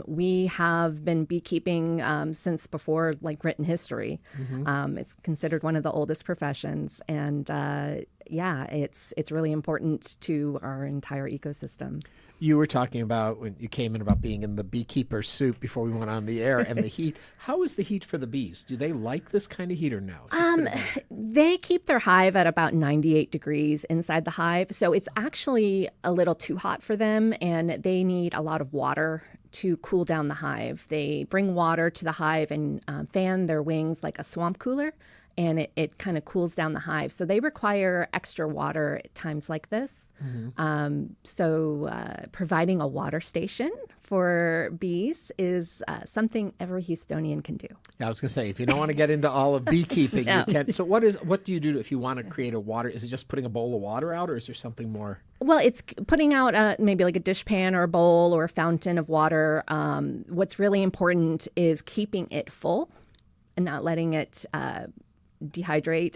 We have been beekeeping since before written history. Mm-hmm. It's considered one of the oldest professions, and it's really important to our entire ecosystem. You were talking about when you came in about being in the beekeeper's suit before we went on the air, and the heat. How is the heat for the bees? Do they like this kind of heat or no? They keep their hive at about 98 degrees inside the hive, so it's actually a little too hot for them, and they need a lot of water to cool down the hive. They bring water to the hive and fan their wings like a swamp cooler, and it kind of cools down the hive. So they require extra water at times like this. Mm-hmm. So providing a water station for bees is something every Houstonian can do. Yeah, I was going to say, if you don't want to get into all of beekeeping, No. you can. So what do you do if you want to create a water? Is it just putting a bowl of water out, or is there something more? Well, it's putting out maybe like a dishpan or a bowl or a fountain of water. What's really important is keeping it full and not letting it dehydrate,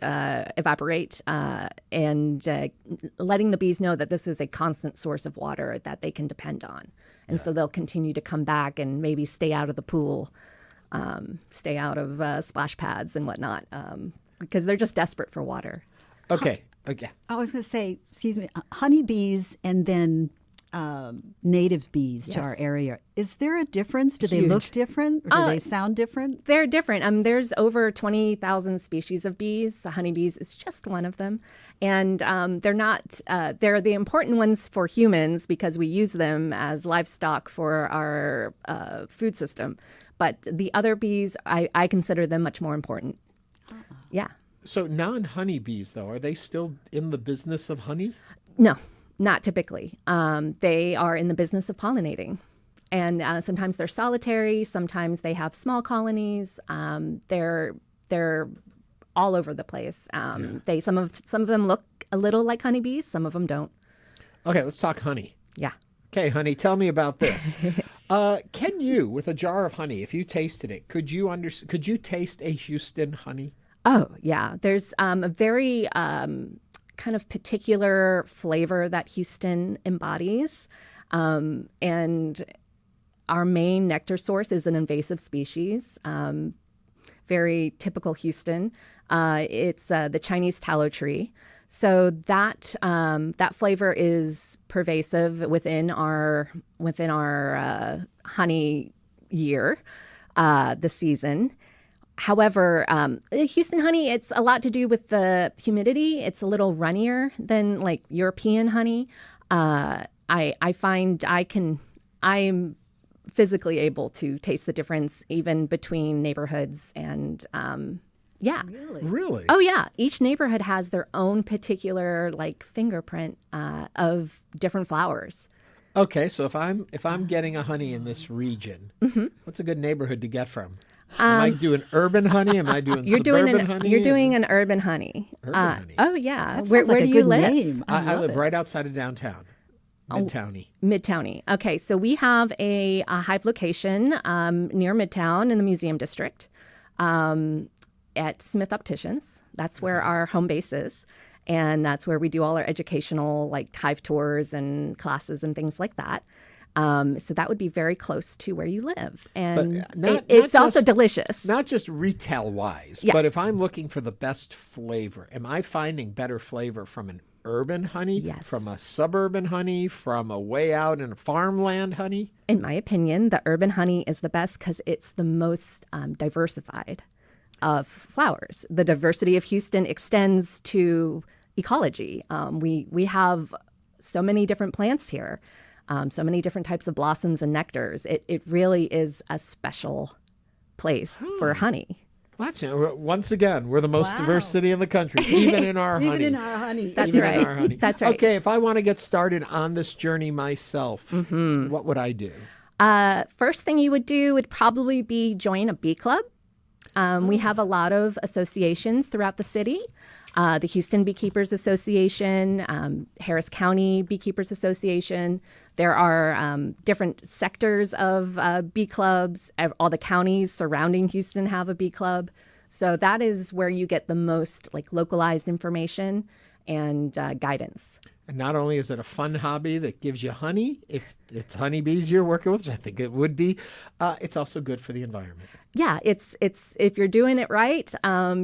evaporate, and letting the bees know that this is a constant source of water that they can depend on. And so they'll continue to come back and maybe stay out of the pool, stay out of splash pads and whatnot, because they're just desperate for water. Okay. I was going to say, excuse me, honeybees and then native bees to our area. Is there a difference? Do they look different? Or do they sound different? They're different. There's over 20,000 species of bees. Honeybees is just one of them. And they're not, they're the important ones for humans because we use them as livestock for our food system. But the other bees, I consider them much more important. Yeah. So non-honeybees, though, are they still in the business of honey? No. Not typically. They are in the business of pollinating. And sometimes they're solitary. Sometimes they have small colonies. They're all over the place. Some of them look a little like honeybees. Some of them don't. Okay, let's talk honey. Yeah. Okay, honey, tell me about this. Can you, with a jar of honey, if you tasted it, could you taste a Houston honey? Oh, yeah. There's a very kind of particular flavor that Houston embodies. And our main nectar source is an invasive species, very typical Houston. It's the Chinese tallow tree. So that flavor is pervasive within our honey year, the season. However, Houston honey, it's a lot to do with the humidity. It's a little runnier than like European honey. I find I'm physically able to taste the difference even between neighborhoods and yeah. Really? Oh yeah. Each neighborhood has their own particular like fingerprint of different flowers. Okay, so if I'm getting a honey in this region, what's a good neighborhood to get from? Am I doing urban honey? Am I doing suburban honey? You're doing an urban honey. Urban honey. Oh yeah. That Where sounds like do a you good live? name. I love live it. right outside of downtown, Midtowny. Midtowny. Okay, so we have a hive location near Midtown in the Museum District at Smith Opticians. That's where our home base is. And that's where we do all our educational like hive tours and classes and things like that. So that would be very close to where you live. And it's also delicious. Not just retail-wise, Yeah. but if I'm looking for the best flavor, am I finding better flavor from an urban honey, Yes. from a suburban honey, from a way out in a farmland honey? In my opinion, the urban honey is the best because it's the most diversified of flowers. The diversity of Houston extends to ecology. We have so many different plants here, so many different types of blossoms and nectars. It really is a special place for honey. Once again, we're the most diverse city in the country, even in our honey. Even in our honey. That's right. That's right. Okay, if I want to get started on this journey myself, what would I do? First thing you would do would probably be join a bee club. We have a lot of associations throughout the city. The Houston Beekeepers Association, Harris County Beekeepers Association. There are different sectors of bee clubs. All the counties surrounding Houston have a bee club. So that is where you get the most localized information and guidance. And not only is it a fun hobby that gives you honey, if it's honeybees you're working with, which I think it would be, it's also good for the environment. Yeah, it's if you're doing it right,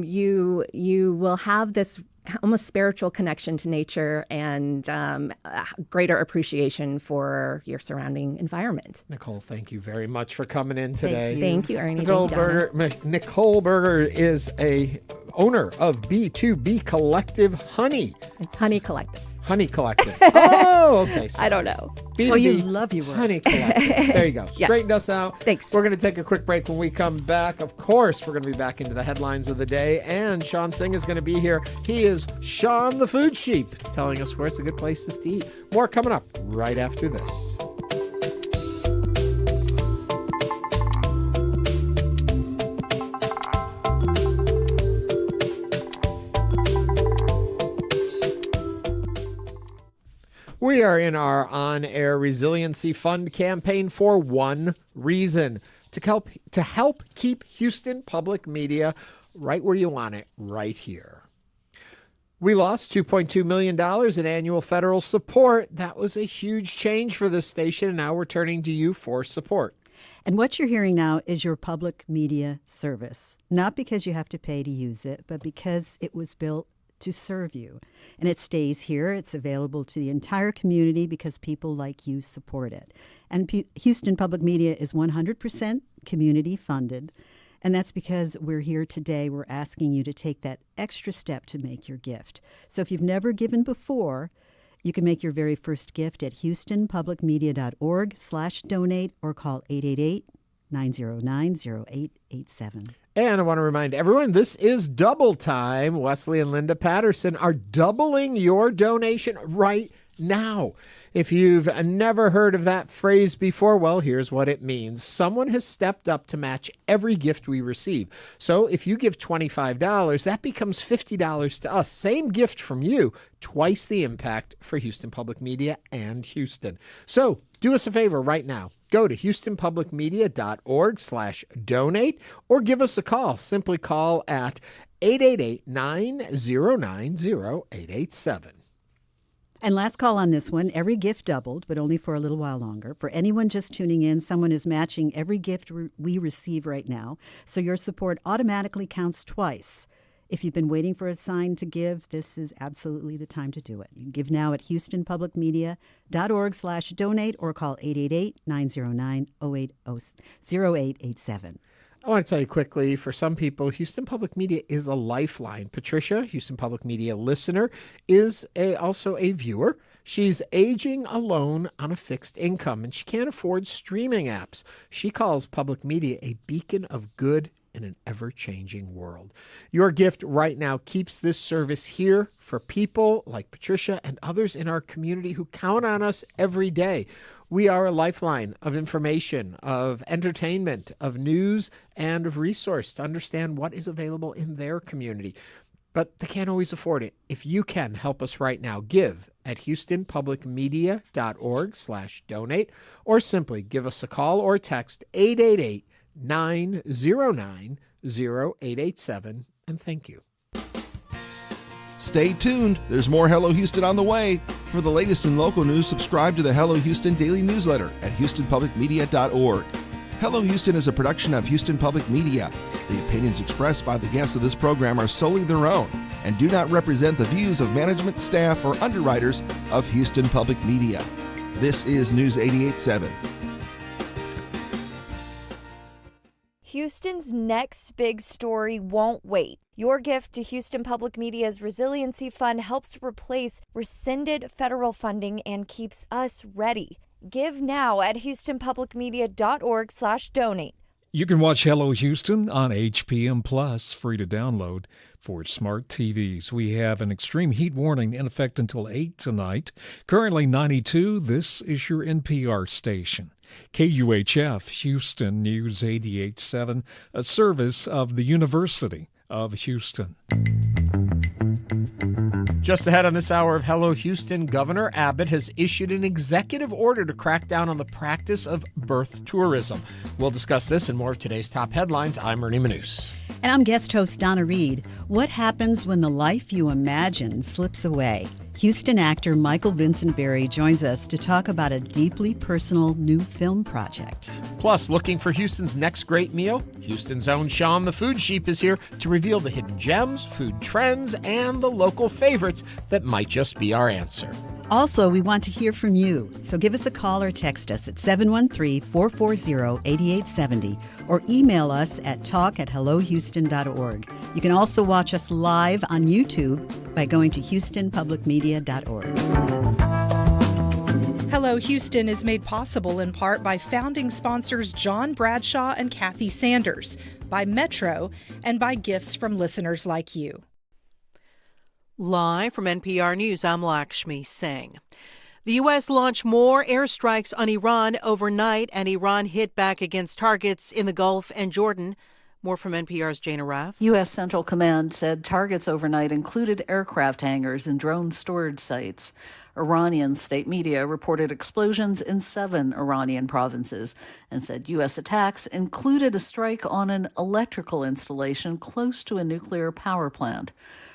you will have this almost spiritual connection to nature and greater appreciation for your surrounding environment. Nicole, thank you very much for coming in today. Thank you, Ernie. Nicole Buerger is a owner of B2B Collective Honey. It's Honey Collective. Honey Collective. Oh, okay. I don't know. B2B you love your work. Honey Collective. There you go. Yes. Straightened us out. Thanks. We're going to take a quick break. When we come back, of course, we're going to be back into the headlines of the day. And Shawn Singh is going to be here. He is Shawn the Food Sheep, telling us where it's a good places to eat. More coming up right after this. We are in our on-air resiliency fund campaign for one reason: to help keep Houston public media right where you want it, right here. We lost $2.2 million in annual federal support. That was a huge change for this station, and now we're turning to you for support. And what you're hearing now is your public media service, not because you have to pay to use it, but because it was built to serve you. And it stays here. It's available to the entire community because people like you support it. And Houston Public Media is 100% community funded. And that's because we're here today. We're asking you to take that extra step to make your gift. So if you've never given before, you can make your very first gift at houstonpublicmedia.org/donate or call 888-909-0887. And I want to remind everyone, this is double time. Wesley and Linda Patterson are doubling your donation right now. If you've never heard of that phrase before, well, here's what it means. Someone has stepped up to match every gift we receive. So if you give $25, that becomes $50 to us. Same gift from you, twice the impact for Houston Public Media and Houston. So do us a favor right now. Go to houstonpublicmedia.org/donate or give us a call. Simply call at 888-909-0887. And last call on this one. Every gift doubled, but only for a little while longer. For anyone just tuning in, someone is matching every gift we receive right now. So your support automatically counts twice. If you've been waiting for a sign to give, this is absolutely the time to do it. You can give now at houstonpublicmedia.org/donate or call 888-909-0887. I want to tell you quickly, for some people, Houston Public Media is a lifeline. Patricia, Houston Public Media listener, is also a viewer. She's aging alone on a fixed income, and she can't afford streaming apps. She calls public media a beacon of good in an ever-changing world. Your gift right now keeps this service here for people like Patricia and others in our community who count on us every day. We are a lifeline of information, of entertainment, of news, and of resource to understand what is available in their community. But they can't always afford it. If you can help us right now, give at houstonpublicmedia.org/donate or simply give us a call or text 888-909-0887, and thank you. Stay tuned. There's more Hello Houston on the way. For the latest in local news, subscribe to the Hello Houston daily newsletter at houstonpublicmedia.org. Hello Houston is a production of Houston Public Media. The opinions expressed by the guests of this program are solely their own and do not represent the views of management, staff, or underwriters of Houston Public Media. This is News 88.7. Houston's next big story won't wait. Your gift to Houston Public Media's Resiliency Fund helps replace rescinded federal funding and keeps us ready. Give now at houstonpublicmedia.org/donate. You can watch Hello Houston on HPM Plus, free to download for smart TVs. We have an extreme heat warning in effect until 8 tonight. Currently 92. This is your NPR station. KUHF Houston News 88.7, a service of the University of Houston. Just ahead on this hour of Hello Houston, Governor Abbott has issued an executive order to crack down on the practice of birth tourism. We'll discuss this and more of today's top headlines. I'm Ernie Manouse. And I'm guest host Donna Reed. What happens when the life you imagine slips away? Houston actor Michael Vincent Berry joins us to talk about a deeply personal new film project. Plus, looking for Houston's next great meal? Houston's own Shawn the Food Sheep is here to reveal the hidden gems, food trends, and the local favorites that might just be our answer. Also, we want to hear from you, so give us a call or text us at 713-440-8870 or email us at talk@hellohouston.org. You can also watch us live on YouTube by going to houstonpublicmedia.org. Hello Houston is made possible in part by founding sponsors John Bradshaw and Kathy Sanders, by Metro, and by gifts from listeners like you. Live from NPR News, I'm Lakshmi Singh. The U.S. launched more airstrikes on Iran overnight, and Iran hit back against targets in the Gulf and Jordan. More from NPR's Jana Raff. U.S. Central Command said targets overnight included aircraft hangars and drone storage sites. Iranian state media reported explosions in 7 Iranian provinces and said U.S. attacks included a strike on an electrical installation close to a nuclear power plant.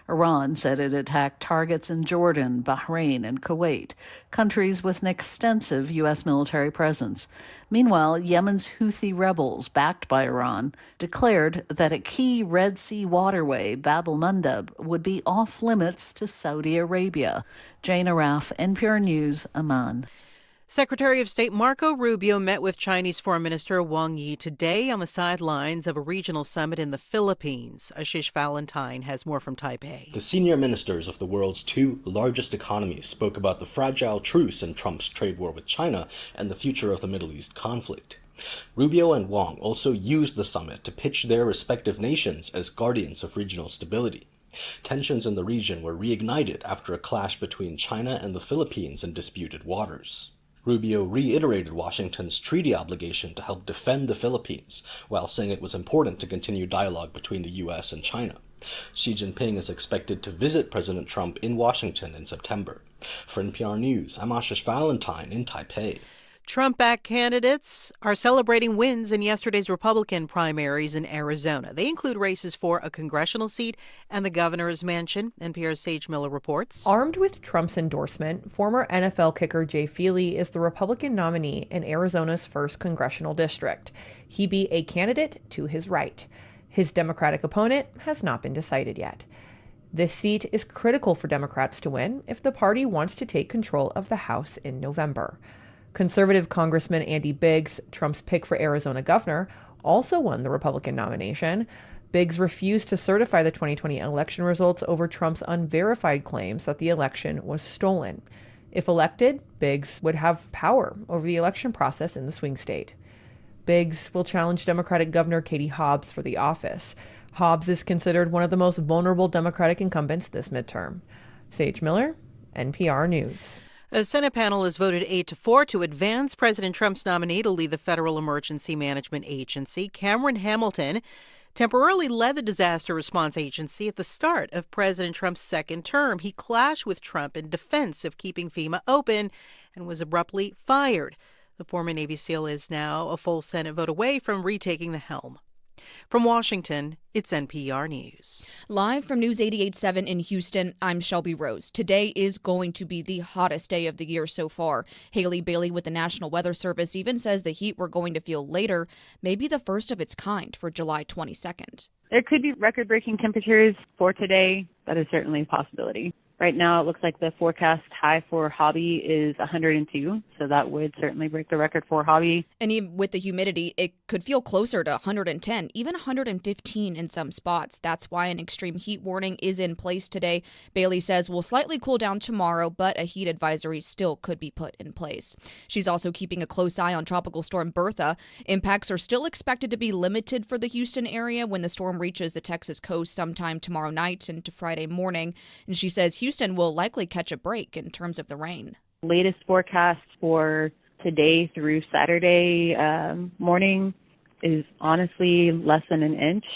Iran said it attacked targets in Jordan, Bahrain, and Kuwait, countries with an extensive U.S. military presence. Meanwhile, Yemen's Houthi rebels, backed by Iran, declared that a key Red Sea waterway, Bab el-Mandeb, would be off limits to Saudi Arabia. Jana Raff, NPR News, Amman. Secretary of State Marco Rubio met with Chinese Foreign Minister Wang Yi today on the sidelines of a regional summit in the Philippines. Ashish Valentine has more from Taipei. The senior ministers of the world's 2 largest economies spoke about the fragile truce in Trump's trade war with China and the future of the Middle East conflict. Rubio and Wang also used the summit to pitch their respective nations as guardians of regional stability. Tensions in the region were reignited after a clash between China and the Philippines in disputed waters. Rubio reiterated Washington's treaty obligation to help defend the Philippines, while saying it was important to continue dialogue between the U.S. and China. Xi Jinping is expected to visit President Trump in Washington in September. For NPR News, I'm Ashish Valentine in Taipei. Trump-backed candidates are celebrating wins in yesterday's Republican primaries in Arizona. They include races for a congressional seat and the governor's mansion. NPR's Sage Miller reports. Armed with Trump's endorsement, former NFL kicker Jay Feely is the Republican nominee in Arizona's 1st congressional district. He be a candidate to his right. His Democratic opponent has not been decided yet. This seat is critical for Democrats to win if the party wants to take control of the House in November. Conservative Congressman Andy Biggs, Trump's pick for Arizona governor, also won the Republican nomination. Biggs refused to certify the 2020 election results over Trump's unverified claims that the election was stolen. If elected, Biggs would have power over the election process in the swing state. Biggs will challenge Democratic Governor Katie Hobbs for the office. Hobbs is considered one of the most vulnerable Democratic incumbents this midterm. Sage Miller, NPR News. A Senate panel has voted 8-4 to advance President Trump's nominee to lead the Federal Emergency Management Agency. Cameron Hamilton temporarily led the disaster response agency at the start of President Trump's 2nd term. He clashed with Trump in defense of keeping FEMA open and was abruptly fired. The former Navy SEAL is now a full Senate vote away from retaking the helm. From Washington, it's NPR News. Live from News 88.7 in Houston, I'm Shelby Rose. Today is going to be the hottest day of the year so far. Haley Bailey with the National Weather Service even says the heat we're going to feel later may be the first of its kind for July 22nd. There could be record-breaking temperatures for today. That is certainly a possibility. Right now, it looks like the forecast high for Hobby is 102, so that would certainly break the record for Hobby. And even with the humidity, it could feel closer to 110, even 115 in some spots. That's why an extreme heat warning is in place today. Bailey says we'll slightly cool down tomorrow, but a heat advisory still could be put in place. She's also keeping a close eye on Tropical Storm Bertha. Impacts are still expected to be limited for the Houston area when the storm reaches the Texas coast sometime tomorrow night into Friday morning. And she says Houston will likely catch a break in terms of the rain. Latest forecast for today through Saturday morning is honestly less than an inch.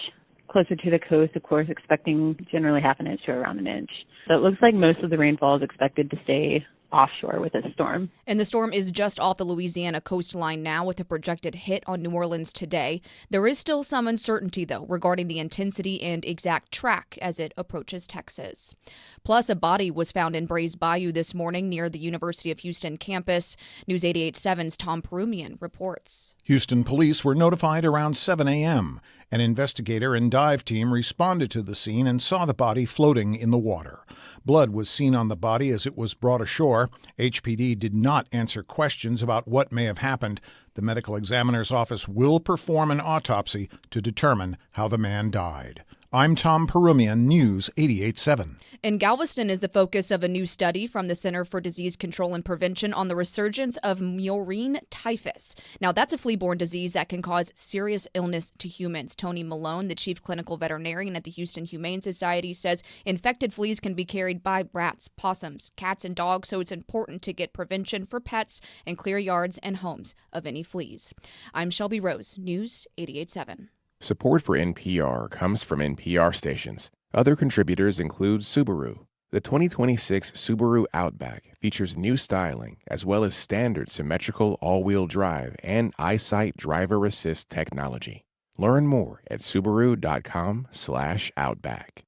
Closer to the coast, of course, expecting generally half an inch to around an inch. So it looks like most of the rainfall is expected to stay offshore with this storm. And the storm is just off the Louisiana coastline now with a projected hit on New Orleans today. There is still some uncertainty, though, regarding the intensity and exact track as it approaches Texas. Plus, a body was found in Brays Bayou this morning near the University of Houston campus. News 88.7's Tom Perumian reports. Houston police were notified around 7 a.m. An investigator and dive team responded to the scene and saw the body floating in the water. Blood was seen on the body as it was brought ashore. HPD did not answer questions about what may have happened. The medical examiner's office will perform an autopsy to determine how the man died. I'm Tom Perumian, News 88.7. And Galveston is the focus of a new study from the Center for Disease Control and Prevention on the resurgence of murine typhus. Now, that's a flea-borne disease that can cause serious illness to humans. Tony Malone, the chief clinical veterinarian at the Houston Humane Society, says infected fleas can be carried by rats, possums, cats, and dogs, so it's important to get prevention for pets and clear yards and homes of any fleas. I'm Shelby Rose, News 88.7. Support for NPR comes from NPR stations. Other contributors include Subaru. The 2026 Subaru Outback features new styling as well as standard symmetrical all-wheel drive and EyeSight driver assist technology. Learn more at Subaru.com/Outback.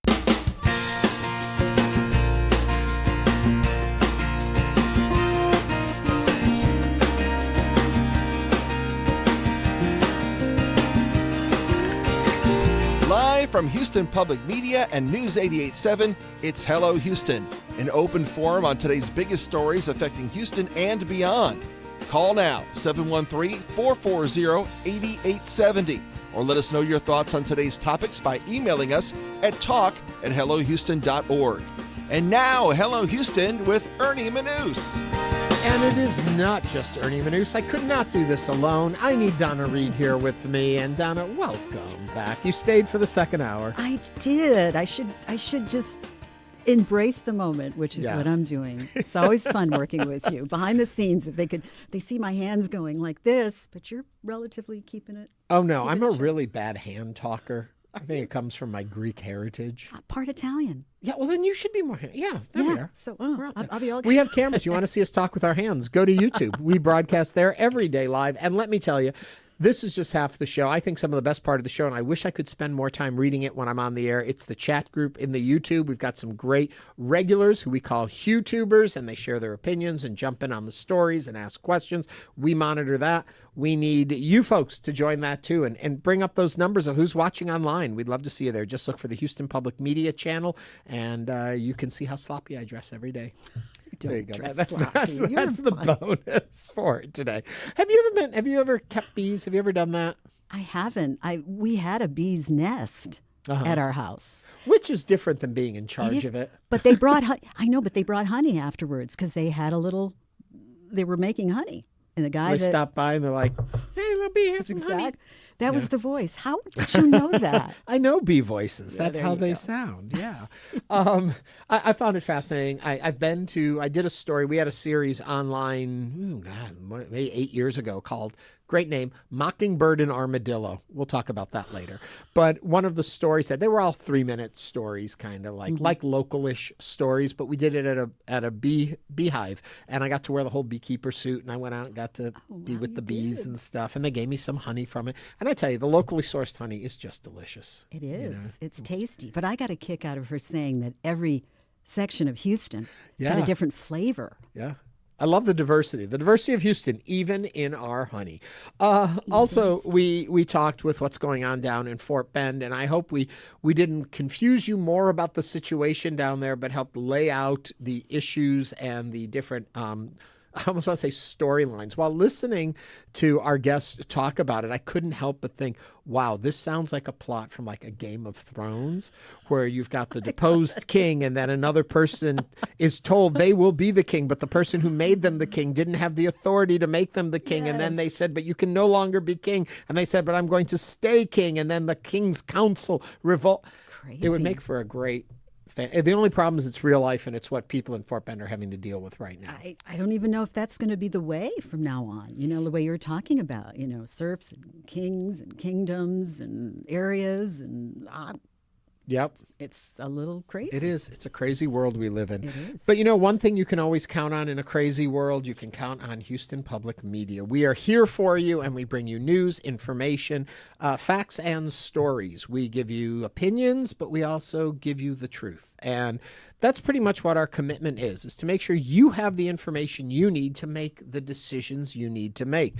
Live from Houston Public Media and News 88.7, it's Hello Houston, an open forum on today's biggest stories affecting Houston and beyond. Call now, 713-440-8870, or let us know your thoughts on today's topics by emailing us at talk@hellohouston.org. And now, Hello Houston with Ernie Manouse. And it is not just Ernie Manouse. I could not do this alone. I need Donna Reed here with me. And Donna, welcome back. You stayed for the second hour. I did. I should just embrace the moment, which is what I'm doing. It's always fun working with you. Behind the scenes, if they see my hands going like this, but you're relatively keeping it. Oh, no, I'm a really bad hand talker. I think it comes from my Greek heritage. Part Italian. Yeah, well, then you should be more. Yeah, there we are. So I'll be all. We have cameras. You want to see us talk with our hands? Go to YouTube. We broadcast there every day live. And let me tell you, this is just half the show. I think some of the best part of the show, and I wish I could spend more time reading it when I'm on the air. It's the chat group in the YouTube. We've got some great regulars who we call HuTubers, and they share their opinions and jump in on the stories and ask questions. We monitor that. We need you folks to join that too and bring up those numbers of who's watching online. We'd love to see you there. Just look for the Houston Public Media channel, and you can see how sloppy I dress every day. There you go. That's the bonus for it today. Have you ever kept bees? Have you ever done that? I haven't. We had a bee's nest at our house, which is different than being in charge of it. But they brought I know, but they brought honey afterwards because they had they were making honey. And the guy they stopped by and they're like, "Hey, little bee, have some honey." That was the voice. How did you know that? I know bee voices. Yeah, that's how they sound. Yeah. I found it fascinating. I did a story. We had a series online, maybe 8 years ago called, great name, Mockingbird and Armadillo. We'll talk about that later. But one of the stories said, they were all 3-minute stories, kind of like local-ish stories, but we did it at a beehive. And I got to wear the whole beekeeper suit, and I went out and got to be with the bees and stuff. And they gave me some honey from it. And I tell you, the locally sourced honey is just delicious. It is. You know? It's tasty. But I got a kick out of her saying that every section of Houston has got a different flavor. Yeah. I love the diversity of Houston, even in our honey. Also, we talked with what's going on down in Fort Bend, and I hope we didn't confuse you more about the situation down there, but helped lay out the issues and the different I almost want to say storylines. While listening to our guests talk about it, I couldn't help but think, wow, this sounds like a plot from like a Game of Thrones where you've got the deposed king and then another person is told they will be the king, but the person who made them the king didn't have the authority to make them the king. Yes. And then they said, but you can no longer be king. And they said, but I'm going to stay king. And then the king's council revolt. Crazy. It would make for a great the only problem is it's real life, and it's what people in Fort Bend are having to deal with right now. I don't even know if that's going to be the way from now on. You know, the way you're talking about, you know, serfs and kings and kingdoms and areas and yep. It's a little crazy. It is. It's a crazy world we live in. It is. But, you know, one thing you can always count on in a crazy world, you can count on Houston Public Media. We are here for you, and we bring you news, information, facts, and stories. We give you opinions, but we also give you the truth. And that's pretty much what our commitment is to make sure you have the information you need to make the decisions you need to make.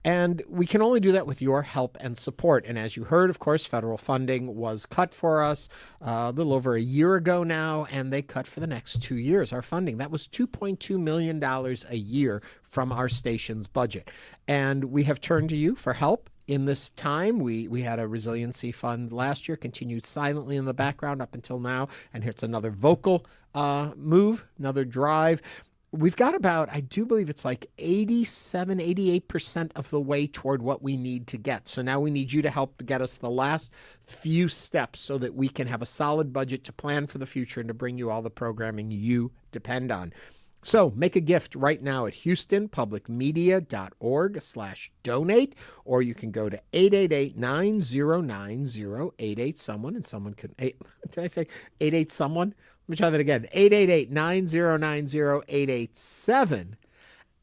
And we can only do that with your help and support. And as you heard, of course, federal funding was cut for us a little over a year ago now, and they cut for the next 2 years our funding. That was $2.2 million a year from our station's budget. And we have turned to you for help. In this time, we had a resiliency fund last year, continued silently in the background up until now, and here's another vocal move, another drive. We've got about, I do believe it's like 88% of the way toward what we need to get. So now we need you to help get us the last few steps so that we can have a solid budget to plan for the future and to bring you all the programming you depend on. So make a gift right now at houstonpublicmedia.org/donate, or you can go to 888-909-088 someone, and someone can, did I say 88 someone? Let me try that again. 888-909-0887,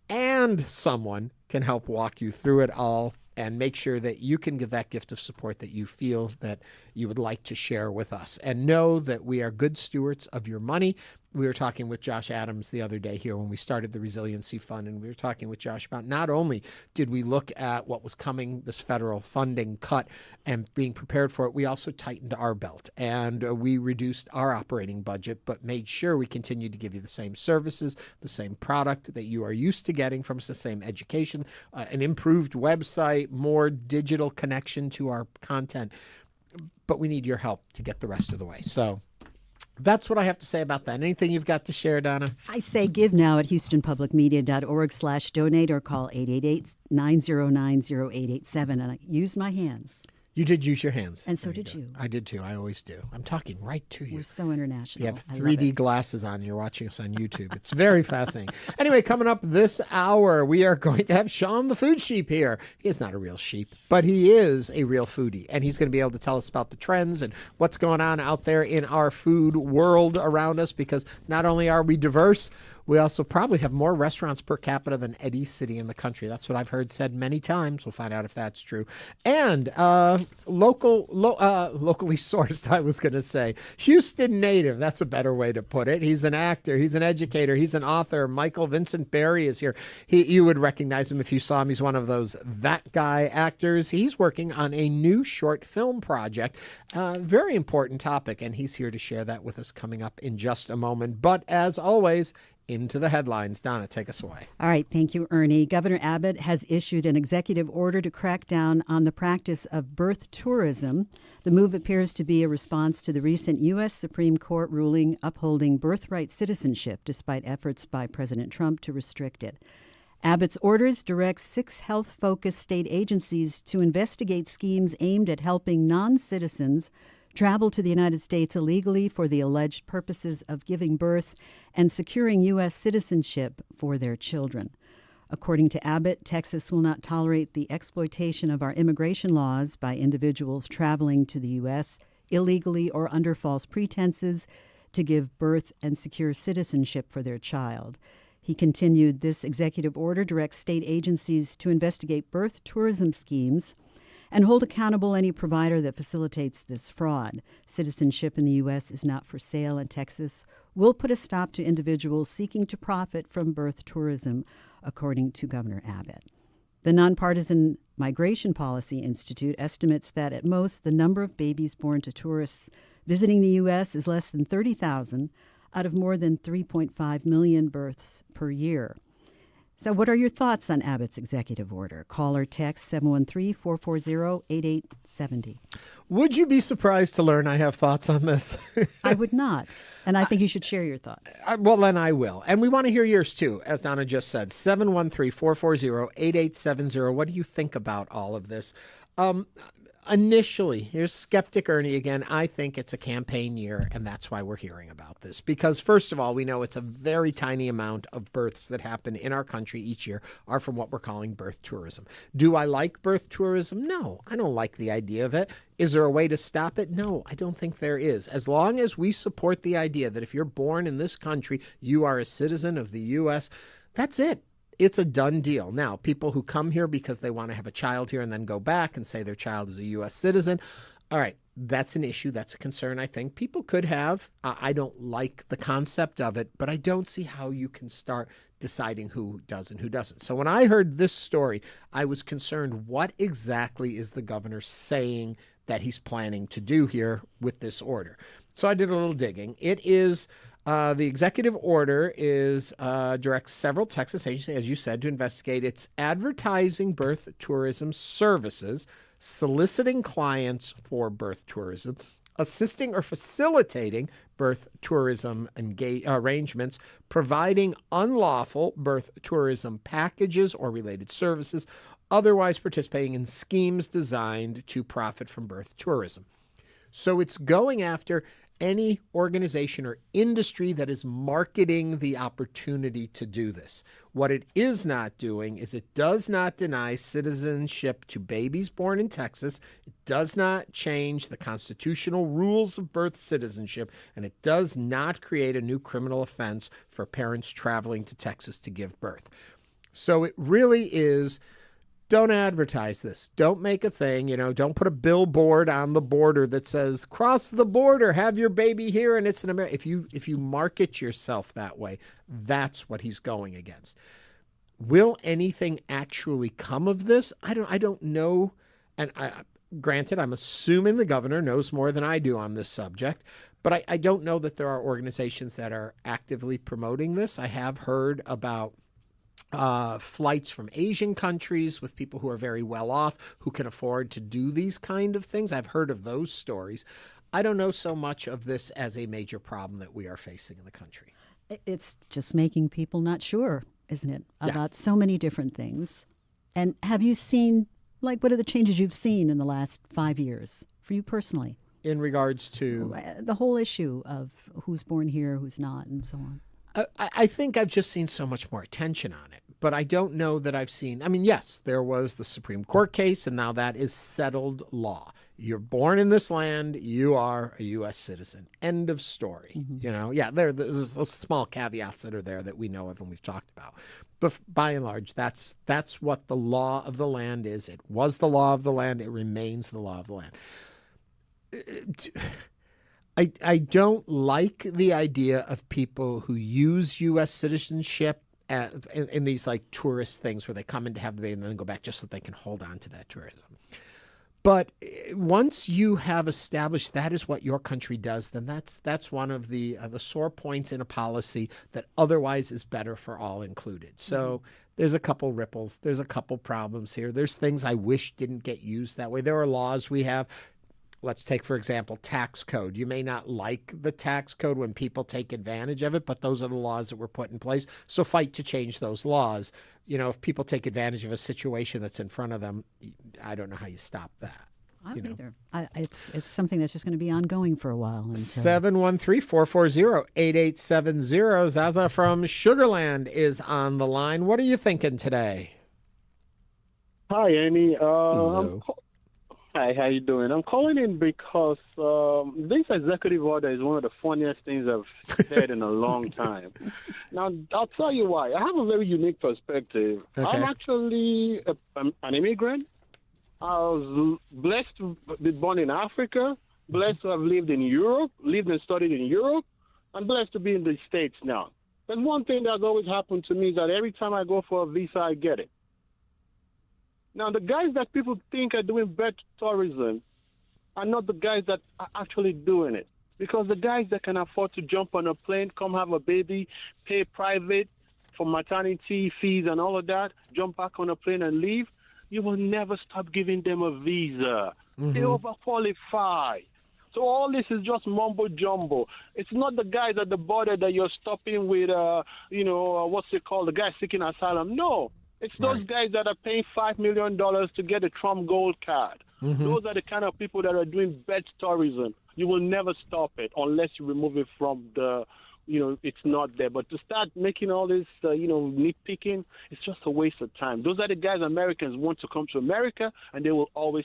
and someone can help walk you through it all and make sure that you can give that gift of support that you feel that you would like to share with us. And know that we are good stewards of your money. We were talking with Josh Adams the other day here when we started the Resiliency Fund, and we were talking with Josh about not only did we look at what was coming, this federal funding cut, and being prepared for it, we also tightened our belt, and we reduced our operating budget, but made sure we continued to give you the same services, the same product that you are used to getting from us, the same education, an improved website, more digital connection to our content. But we need your help to get the rest of the way. So that's what I have to say about that. Anything you've got to share, Donna? I say give now at houstonpublicmedia.org/donate or call 888-909-0887. And I use my hands. You did use your hands. And so did you. I did too. I always do. I'm talking right to you. We're so international. You have 3D glasses on. You're watching us on YouTube. It's very fascinating. Anyway, coming up this hour, we are going to have Shawn the Food Sheep here. He is not a real sheep, but he is a real foodie. And he's going to be able to tell us about the trends and what's going on out there in our food world around us, because not only are we diverse, we also probably have more restaurants per capita than any city in the country. That's what I've heard said many times. We'll find out if that's true. And locally sourced, I was going to say. Houston native. That's a better way to put it. He's an actor. He's an educator. He's an author. Michael Vincent Berry is here. You would recognize him if you saw him. He's one of those that guy actors. He's working on a new short film project. Very important topic, and he's here to share that with us coming up in just a moment. But as always, into the headlines. Donna, take us away. All right. Thank you, Ernie. Governor Abbott has issued an executive order to crack down on the practice of birth tourism. The move appears to be a response to the recent U.S. Supreme Court ruling upholding birthright citizenship, despite efforts by President Trump to restrict it. Abbott's orders direct 6 health-focused state agencies to investigate schemes aimed at helping non-citizens travel to the United States illegally for the alleged purposes of giving birth and securing U.S. citizenship for their children. According to Abbott, Texas will not tolerate the exploitation of our immigration laws by individuals traveling to the U.S. illegally or under false pretenses to give birth and secure citizenship for their child. He continued, this executive order directs state agencies to investigate birth tourism schemes and hold accountable any provider that facilitates this fraud. Citizenship in the U.S. is not for sale in Texas. Will put a stop to individuals seeking to profit from birth tourism, according to Governor Abbott. The Nonpartisan Migration Policy Institute estimates that at most the number of babies born to tourists visiting the U.S. is less than 30,000 out of more than 3.5 million births per year. So what are your thoughts on Abbott's executive order? Call or text 713-440-8870. Would you be surprised to learn I have thoughts on this? I would not. And I think you should share your thoughts. Well, then I will. And we want to hear yours, too, as Donna just said. 713-440-8870. What do you think about all of this? Initially, here's Skeptic Ernie again. I think it's a campaign year, and that's why we're hearing about this. Because, first of all, we know it's a very tiny amount of births that happen in our country each year are from what we're calling birth tourism. Do I like birth tourism? No, I don't like the idea of it. Is there a way to stop it? No, I don't think there is. As long as we support the idea that if you're born in this country, you are a citizen of the U.S., that's it. It's a done deal. Now, people who come here because they want to have a child here and then go back and say their child is a U.S. citizen, all right, that's an issue. That's a concern I think people could have. I don't like the concept of it, but I don't see how you can start deciding who does and who doesn't. So when I heard this story, I was concerned, what exactly is the governor saying that he's planning to do here with this order? So I did a little digging. It is... the executive order directs several Texas agencies, as you said, to investigate its advertising birth tourism services, soliciting clients for birth tourism, assisting or facilitating birth tourism arrangements, providing unlawful birth tourism packages or related services, otherwise participating in schemes designed to profit from birth tourism. So it's going after any organization or industry that is marketing the opportunity to do this. What it is not doing is it does not deny citizenship to babies born in Texas. It does not change the constitutional rules of birth citizenship, and it does not create a new criminal offense for parents traveling to Texas to give birth. So it really is... Don't advertise this. Don't make a thing, don't put a billboard on the border that says, cross the border, have your baby here, and it's in America. If you market yourself that way, that's what he's going against. Will anything actually come of this? I don't know. And granted, I'm assuming the governor knows more than I do on this subject, but I don't know that there are organizations that are actively promoting this. I have heard about flights from Asian countries with people who are very well off, who can afford to do these kind of things. I've heard of those stories. I don't know so much of this as a major problem that we are facing in the country. It's just making people not sure, isn't it, about so many different things. And have you seen, what are the changes you've seen in the last 5 years for you personally? In regards to? The whole issue of who's born here, who's not, and so on. I think I've just seen so much more attention on it, but I don't know that I've seen, yes, there was the Supreme Court case, and now that is settled law. You're born in this land, you are a U.S. citizen. End of story. Mm-hmm. There's small caveats that are there that we know of and we've talked about. But by and large, that's what the law of the land is. It was the law of the land. It remains the law of the land. I don't like the idea of people who use U.S. citizenship in these tourist things where they come in to have the baby and then go back just so they can hold on to that tourism. But once you have established that is what your country does, then that's one of the sore points in a policy that otherwise is better for all included. So there's a couple ripples. There's a couple problems here. There's things I wish didn't get used that way. There are laws we have. Let's take, for example, tax code. You may not like the tax code when people take advantage of it, but those are the laws that were put in place. So fight to change those laws. If people take advantage of a situation that's in front of them, I don't know how you stop that. I don't either. It's something that's just going to be ongoing for a while. 713-440-8870. Zaza from Sugar Land is on the line. What are you thinking today? Hi, Ernie. Hello. Hi, how you doing? I'm calling in because this executive order is one of the funniest things I've heard in a long time. Now, I'll tell you why. I have a very unique perspective. Okay. I'm actually an immigrant. I was blessed to be born in Africa, blessed to have lived in Europe, lived and studied in Europe, and blessed to be in the States now. But one thing that's always happened to me is that every time I go for a visa, I get it. Now, the guys that people think are doing bad tourism are not the guys that are actually doing it. Because the guys that can afford to jump on a plane, come have a baby, pay private for maternity fees and all of that, jump back on a plane and leave, you will never stop giving them a visa. They overqualify. So all this is just mumbo jumbo. It's not the guys at the border that you're stopping with, what's it called, the guy seeking asylum. No, it's those guys that are paying $5 million to get a Trump gold card. Those are the kind of people that are doing bad tourism. You will never stop it unless you remove it from the, it's not there. But to start making all this, nitpicking, it's just a waste of time. Those are the guys Americans want to come to America, and they will always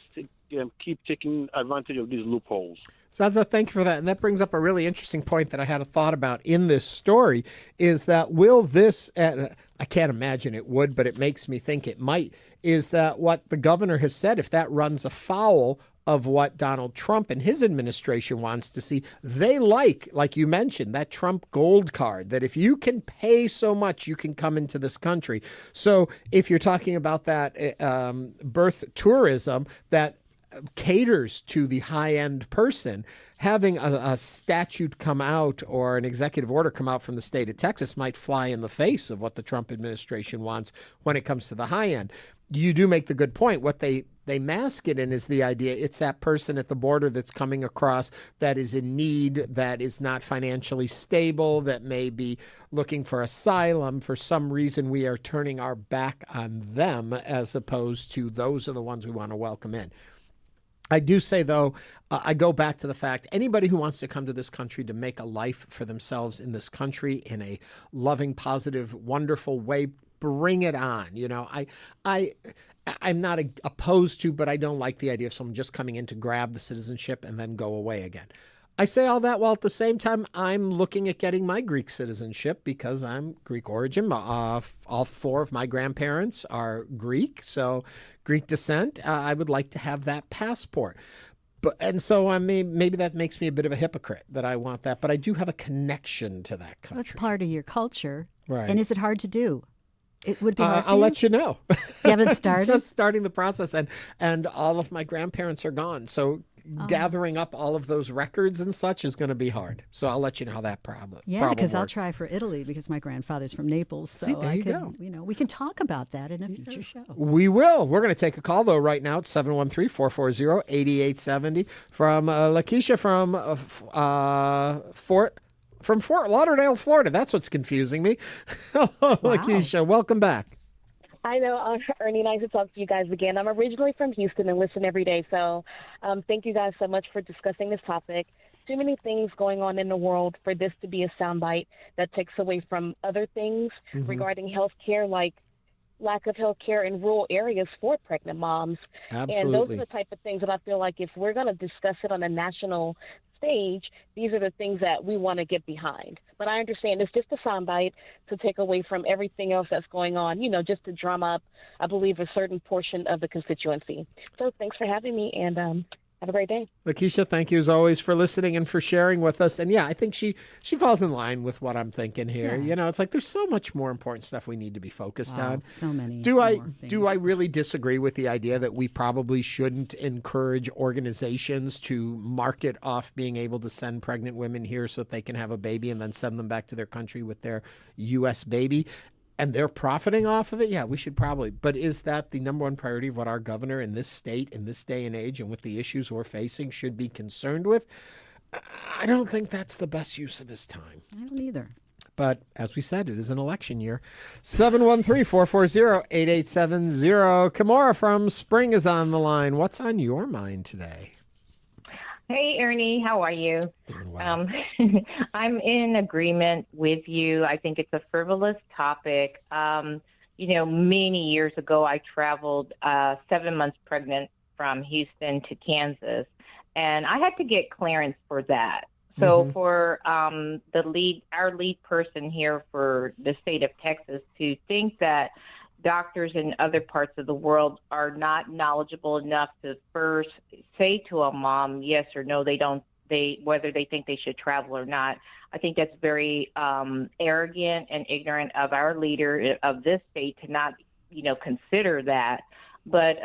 keep taking advantage of these loopholes. Zaza, thank you for that. And that brings up a really interesting point that I had a thought about in this story, is that will this, I can't imagine it would, but it makes me think it might, is that what the governor has said, if that runs afoul of what Donald Trump and his administration wants to see, they like you mentioned, that Trump gold card, that if you can pay so much, you can come into this country. So if you're talking about that birth tourism that caters to the high-end person, having a statute come out or an executive order come out from the state of Texas might fly in the face of what the Trump administration wants when it comes to the high end. You do make the good point. What they mask it in is the idea it's that person at the border that's coming across that is in need, that is not financially stable, that may be looking for asylum. For some reason, we are turning our back on them as opposed to those are the ones we want to welcome in. I do say, though, I go back to the fact anybody who wants to come to this country to make a life for themselves in this country in a loving, positive, wonderful way, bring it on. I'm not opposed to, but I don't like the idea of someone just coming in to grab the citizenship and then go away again. I say all that while at the same time I'm looking at getting my Greek citizenship because I'm Greek origin. All four of my grandparents are Greek, so Greek descent. I would like to have that passport. So I mean, maybe that makes me a bit of a hypocrite that I want that, but I do have a connection to that country. That's part of your culture. Right. And is it hard to do? It would be hard for I'll you? let you know. You haven't started? Just starting the process, and all of my grandparents are gone. So gathering up all of those records and such is going to be hard. So I'll let you know how that problem because I'll works. try for Italy because my grandfather's from Naples. So See, there you go. We can talk about that in a future show. We will. We're going to take a call, though, right now. It's 713-440-8870 from Lakeisha from Fort Lauderdale, Florida. That's what's confusing me. Hello, Lakeisha. Welcome back. I know, Ernie, nice to talk to you guys again. I'm originally from Houston and listen every day, so thank you guys so much for discussing this topic. Too many things going on in the world for this to be a soundbite that takes away from other things regarding health care, like lack of health care in rural areas for pregnant moms. Absolutely. And those are the type of things that I feel like if we're going to discuss it on a national stage, these are the things that we want to get behind. But I understand it's just a soundbite to take away from everything else that's going on, just to drum up, I believe, a certain portion of the constituency. So thanks for having me, and have a great day. Lakeisha, thank you as always for listening and for sharing with us. And yeah, I think she falls in line with what I'm thinking here. Yeah. It's like there's so much more important stuff we need to be focused on. So many. Do I really disagree with the idea that we probably shouldn't encourage organizations to market off being able to send pregnant women here so that they can have a baby and then send them back to their country with their U.S. baby? And they're profiting off of it? Yeah, we should probably. But is that the number one priority of what our governor in this state, in this day and age, and with the issues we're facing should be concerned with? I don't think that's the best use of his time. I don't either. But as we said, it is an election year. 713-440-8870. Kimora from Spring is on the line. What's on your mind today? Hey, Ernie, how are you? Well. I'm in agreement with you. I think it's a frivolous topic. Many years ago, I traveled 7 months pregnant from Houston to Kansas, and I had to get clearance for that. So for our lead person here for the state of Texas to think that doctors in other parts of the world are not knowledgeable enough to first say to a mom yes or no, whether they think they should travel or not. I think that's very arrogant and ignorant of our leader of this state to not, consider that. But,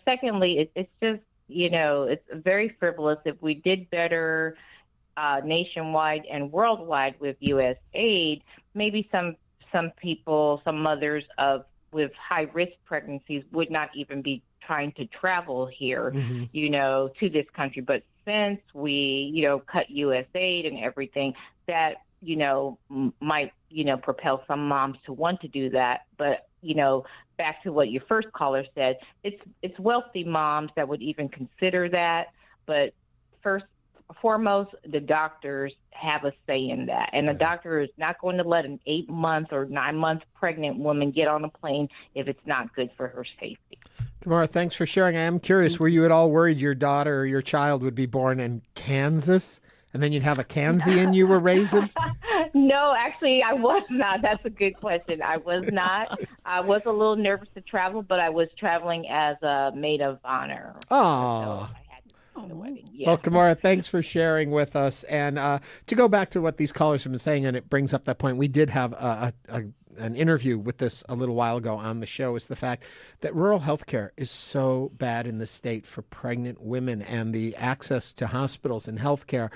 secondly, it's just, it's very frivolous. If we did better nationwide and worldwide with U.S. aid, maybe some people, some mothers with high-risk pregnancies would not even be trying to travel here, to this country. But since we, cut U.S. aid and everything, that, might, propel some moms to want to do that. But, back to what your first caller said, it's wealthy moms that would even consider that. But foremost, the doctors have a say in that. And the doctor is not going to let an 8-month or 9-month pregnant woman get on a plane if it's not good for her safety. Kamara, thanks for sharing. I am curious, were you at all worried your daughter or your child would be born in Kansas and then you'd have a Kansian you were raising? No, actually, I was not. That's a good question. I was not. I was a little nervous to travel, but I was traveling as a maid of honor. Oh. Yeah. Well, Kamara, thanks for sharing with us. And to go back to what these callers have been saying, and it brings up that point, we did have an interview with this a little while ago on the show, is the fact that rural health care is so bad in the state for pregnant women and the access to hospitals and health care.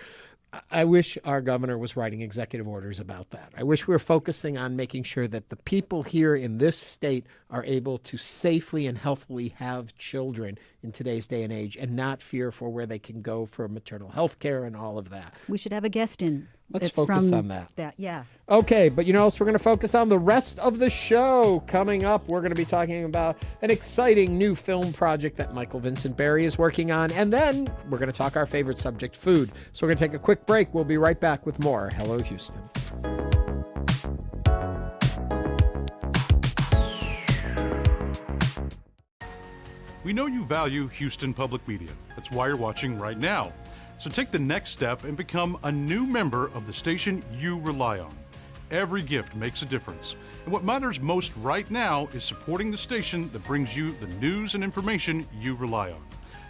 I wish our governor was writing executive orders about that. I wish we were focusing on making sure that the people here in this state are able to safely and healthily have children in today's day and age and not fear for where they can go for maternal health care and all of that. We should have a guest in. Let's focus on that. Yeah. Okay, but so we're going to focus on the rest of the show. Coming up, we're going to be talking about an exciting new film project that Michael Vincent Barry is working on. And then we're going to talk our favorite subject, food. So we're going to take a quick break. We'll be right back with more Hello Houston. We know you value Houston Public Media. That's why you're watching right now. So take the next step and become a new member of the station you rely on. Every gift makes a difference. And what matters most right now is supporting the station that brings you the news and information you rely on.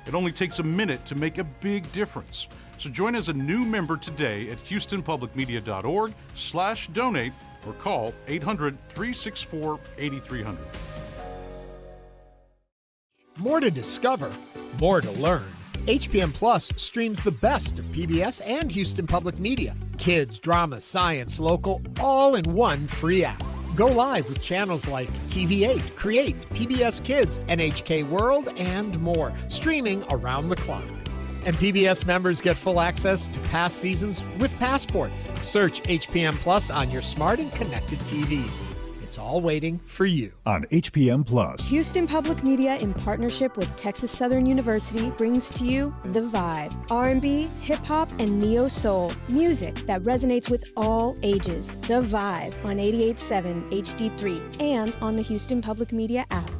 It only takes a minute to make a big difference. So join as a new member today at houstonpublicmedia.org/donate or call 800-364-8300. More to discover, more to learn. HPM Plus streams the best of PBS and Houston Public Media. Kids, drama, science, local, all in one free app. Go live with channels like TV8, Create, PBS Kids, NHK World, and more, streaming around the clock. And PBS members get full access to past seasons with Passport. Search HPM Plus on your smart and connected TVs. It's all waiting for you. On HPM Plus. Houston Public Media, in partnership with Texas Southern University, brings to you The Vibe. R&B, hip-hop, and neo-soul. Music that resonates with all ages. The Vibe on 88.7 HD3 and on the Houston Public Media app.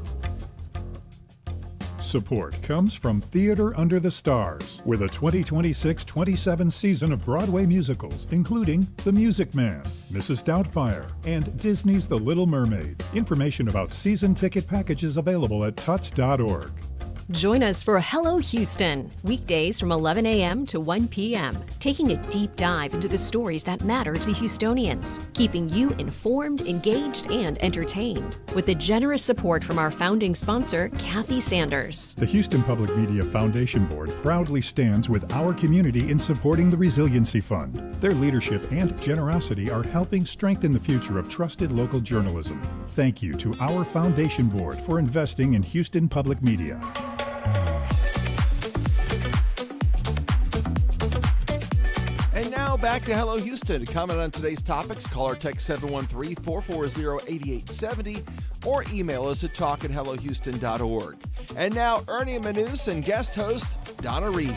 Support comes from Theater Under the Stars, with a 2026-27 season of Broadway musicals, including The Music Man, Mrs. Doubtfire, and Disney's The Little Mermaid. Information about season ticket packages available at tuts.org. Join us for Hello Houston, weekdays from 11 a.m. to 1 p.m., taking a deep dive into the stories that matter to Houstonians, keeping you informed, engaged, and entertained, with the generous support from our founding sponsor, Kathy Sanders. The Houston Public Media Foundation Board proudly stands with our community in supporting the Resiliency Fund. Their leadership and generosity are helping strengthen the future of trusted local journalism. Thank you to our Foundation Board for investing in Houston Public Media. And now back to Hello Houston. To comment on today's topics, call or text 713-440-8870 or email us at talk@hellohouston.org. And now Ernie Manouse and guest host Donna Reed.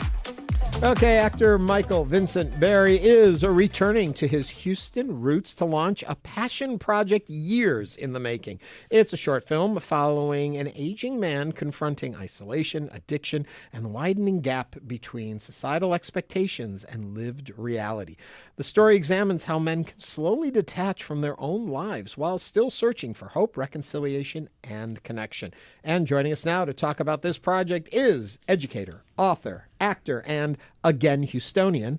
Okay, actor Michael Vincent Barry is returning to his Houston roots to launch a passion project years in the making. It's a short film following an aging man confronting isolation, addiction, and widening gap between societal expectations and lived reality. The story examines how men can slowly detach from their own lives while still searching for hope, reconciliation, and connection. And joining us now to talk about this project is educator, author, actor, and again Houstonian,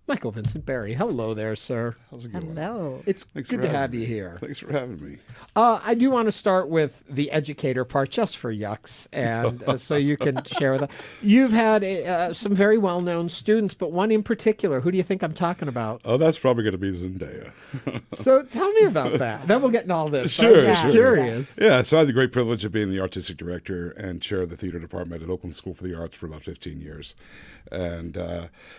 Michael Vincent Barry. Hello there, sir. How's it going? Hello. It's Thanks good for to having have me. you here. Thanks for having me. I do want to start with the educator part, just for yucks, and so you can share with us. You've had some very well-known students, but one in particular. Who do you think I'm talking about? Oh, that's probably going to be Zendaya. So tell me about that. Then we'll get into all this. Sure, I'm just curious. Yeah, so I had the great privilege of being the artistic director and chair of the theater department at Oakland School for the Arts for about 15 years. And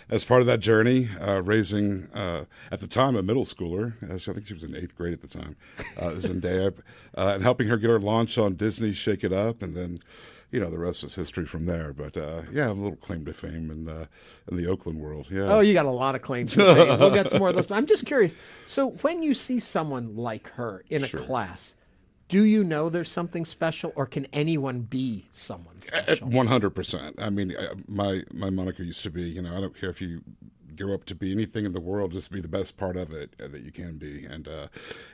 as part of that journey, raising, at the time, a middle schooler, I think she was in 8th grade at the time, Zendaya, and helping her get her launch on Disney's Shake It Up, and then, you know, the rest is history from there. But yeah, I have a little claim to fame in the Oakland world. Yeah. Oh, you got a lot of claims to fame. We'll get some more of those. I'm just curious. So when you see someone like her in a class, do you know there's something special, or can anyone be someone special? 100%. I mean, my moniker used to be, you know, I don't care if you grow up to be anything in the world, just be the best part of it that you can be. And,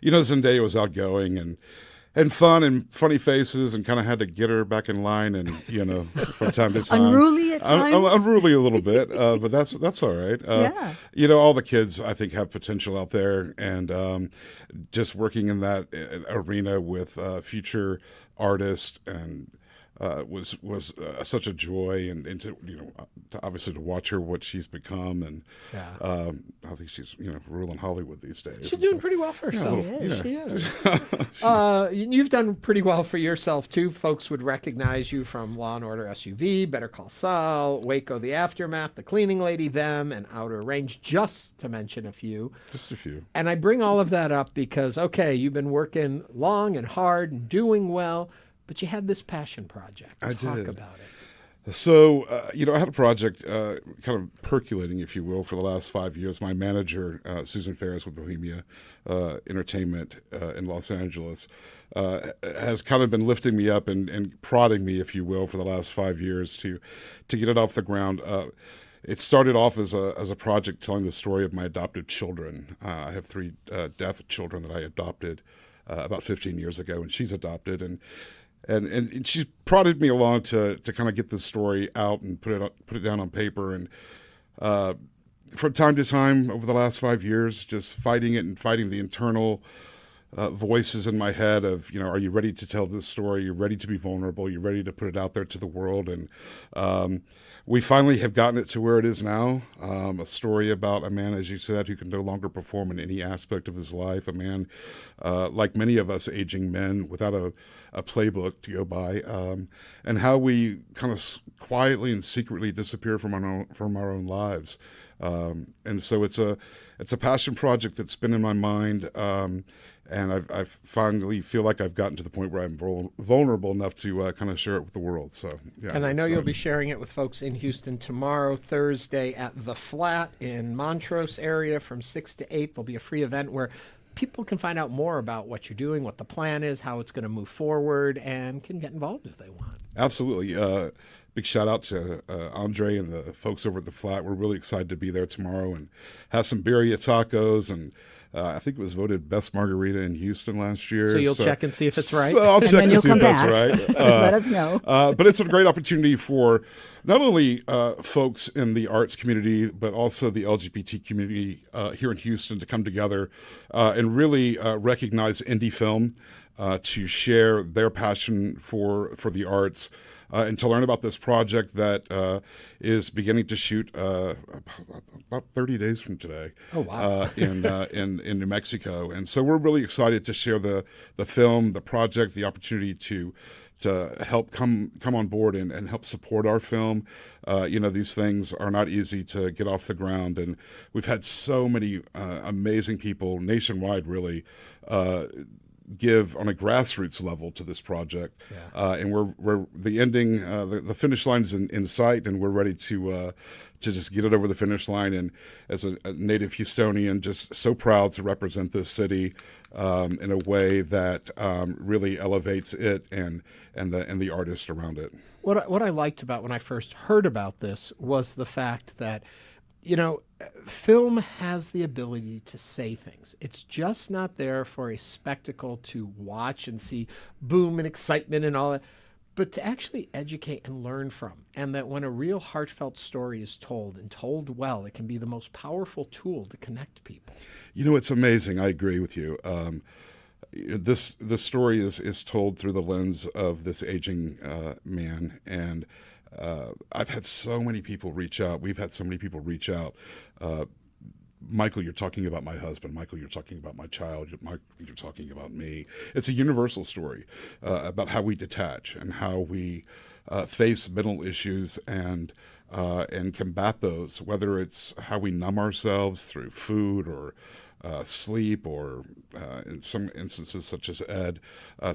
you know, Zendaya was outgoing and fun and funny faces, and kind of had to get her back in line, and, you know, from time to time. Unruly at times? Unruly a little bit, but that's all right. Yeah. You know, all the kids, I think, have potential out there, and just working in that arena with future artists and was such a joy, and to, you know, obviously to watch her, what she's become, and I think she's, you know, ruling Hollywood these days. She's doing pretty well for herself. She is. You've done pretty well for yourself too. Folks would recognize you from Law and Order SUV, Better Call Saul, Waco: The Aftermath, The Cleaning Lady, Them, and Outer Range, just to mention a few. Just a few. And I bring all of that up because, okay, you've been working long and hard and doing well, but you had this passion project. Talk about it. So, you know, I had a project kind of percolating, if you will, for the last 5 years. My manager, Susan Ferris with Bohemia Entertainment in Los Angeles, has kind of been lifting me up and prodding me, if you will, for the last 5 years to get it off the ground. It started off as a project telling the story of my adopted children. I have 3 deaf children that I adopted about 15 years ago, and she's adopted, and she's prodded me along to kind of get this story out and put it down on paper. And from time to time over the last 5 years, just fighting it and fighting the internal voices in my head of, you know, are you ready to tell this story? You're ready to be vulnerable. You're ready to put it out there to the world. And we finally have gotten it to where it is now. A story about a man, as you said, who can no longer perform in any aspect of his life. A man, like many of us aging men, without a playbook to go by, and how we kind of quietly and secretly disappear from our own lives. And so it's a passion project that's been in my mind. And I finally feel like I've gotten to the point where I'm vulnerable enough to kind of share it with the world. So, yeah. And I know you'll be sharing it with folks in Houston tomorrow, Thursday, at The Flat in Montrose area from 6 to 8. There'll be a free event where people can find out more about what you're doing, what the plan is, how it's going to move forward, and can get involved if they want. Absolutely. Big shout out to Andre and the folks over at The Flat. We're really excited to be there tomorrow and have some birria tacos, and I think it was voted best margarita in Houston last year. So you'll check and see if it's right? So I'll check and see if that's right. Let us know. But it's a great opportunity for not only folks in the arts community, but also the LGBT community here in Houston to come together and really recognize indie film, to share their passion for the arts, and to learn about this project that is beginning to shoot about 30 days from today. Oh, wow. In New Mexico. And so we're really excited to share the film, the project, the opportunity to help come on board and help support our film. You know, these things are not easy to get off the ground, and we've had so many amazing people nationwide really give on a grassroots level to this project. And we're the ending, the finish line is in sight, and we're ready to just get it over the finish line. And as a native Houstonian, just so proud to represent this city in a way that really elevates it and the artists around it. What I liked about when I first heard about this was the fact that, you know, film has the ability to say things. It's just not there for a spectacle to watch and see boom and excitement and all that, but to actually educate and learn from. And that when a real heartfelt story is told and told well, it can be the most powerful tool to connect people. You know, it's amazing. I agree with you. This story is told through the lens of this aging man, and I've had so many people reach out. We've had so many people reach out. Michael, you're talking about my husband. Michael, you're talking about my child. Michael, you're talking about me. It's a universal story about how we detach and how we face mental issues and combat those, whether it's how we numb ourselves through food or sleep, or in some instances such as Ed,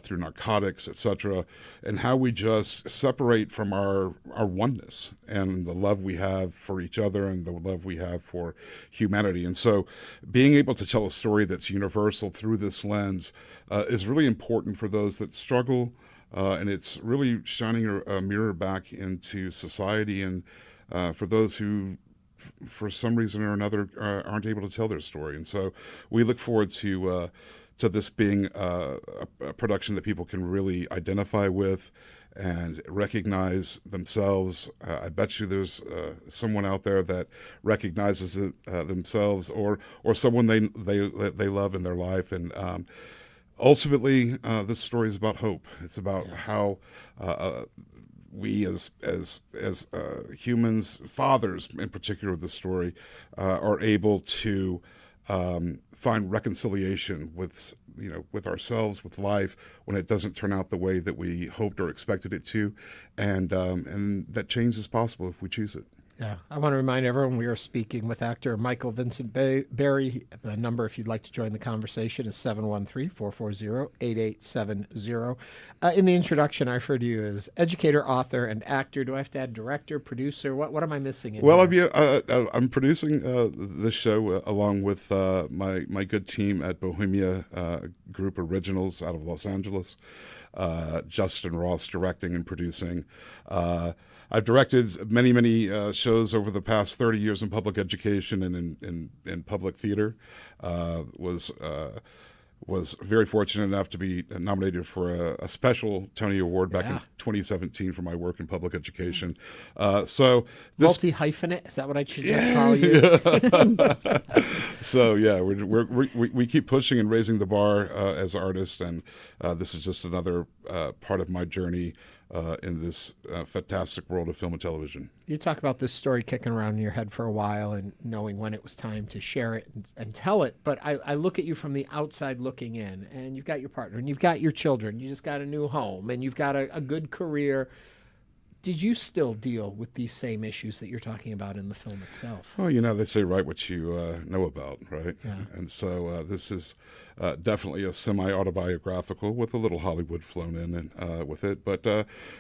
through narcotics, etc., and how we just separate from our oneness and the love we have for each other and the love we have for humanity. And so being able to tell a story that's universal through this lens is really important for those that struggle, and it's really shining a mirror back into society and for those who for some reason or another aren't able to tell their story. And so we look forward to this being a production that people can really identify with and recognize themselves. I bet you there's someone out there that recognizes it themselves, or someone they love in their life. And ultimately, this story is about hope. It's about how we as humans, fathers in particular of the story, are able to find reconciliation with ourselves, with life, when it doesn't turn out the way that we hoped or expected it to, and that change is possible if we choose it. Yeah, I want to remind everyone we are speaking with actor Michael Vincent Berry. The number, if you'd like to join the conversation, is 713-440-8870. In the introduction, I refer to you as educator, author, and actor. Do I have to add director, producer? What am I missing? I'm producing this show along with my good team at Bohemia Group Originals out of Los Angeles. Justin Ross directing and producing. I've directed many shows over the past 30 years in public education and in public theater. Was very fortunate enough to be nominated for a special Tony Award back in 2017 for my work in public education. So this multi-hyphenate, is that what I should just call you? So yeah, we keep pushing and raising the bar as artists, and this is just another part of my journey in this fantastic world of film and television. You talk about this story kicking around in your head for a while and knowing when it was time to share it and tell it. But I look at you from the outside looking in, and you've got your partner, and you've got your children. You just got a new home, and you've got a good career. Did you still deal with these same issues that you're talking about in the film itself? Well, they say write what you know about, right? Yeah. And so this is definitely a semi-autobiographical with a little Hollywood flown in and with it. But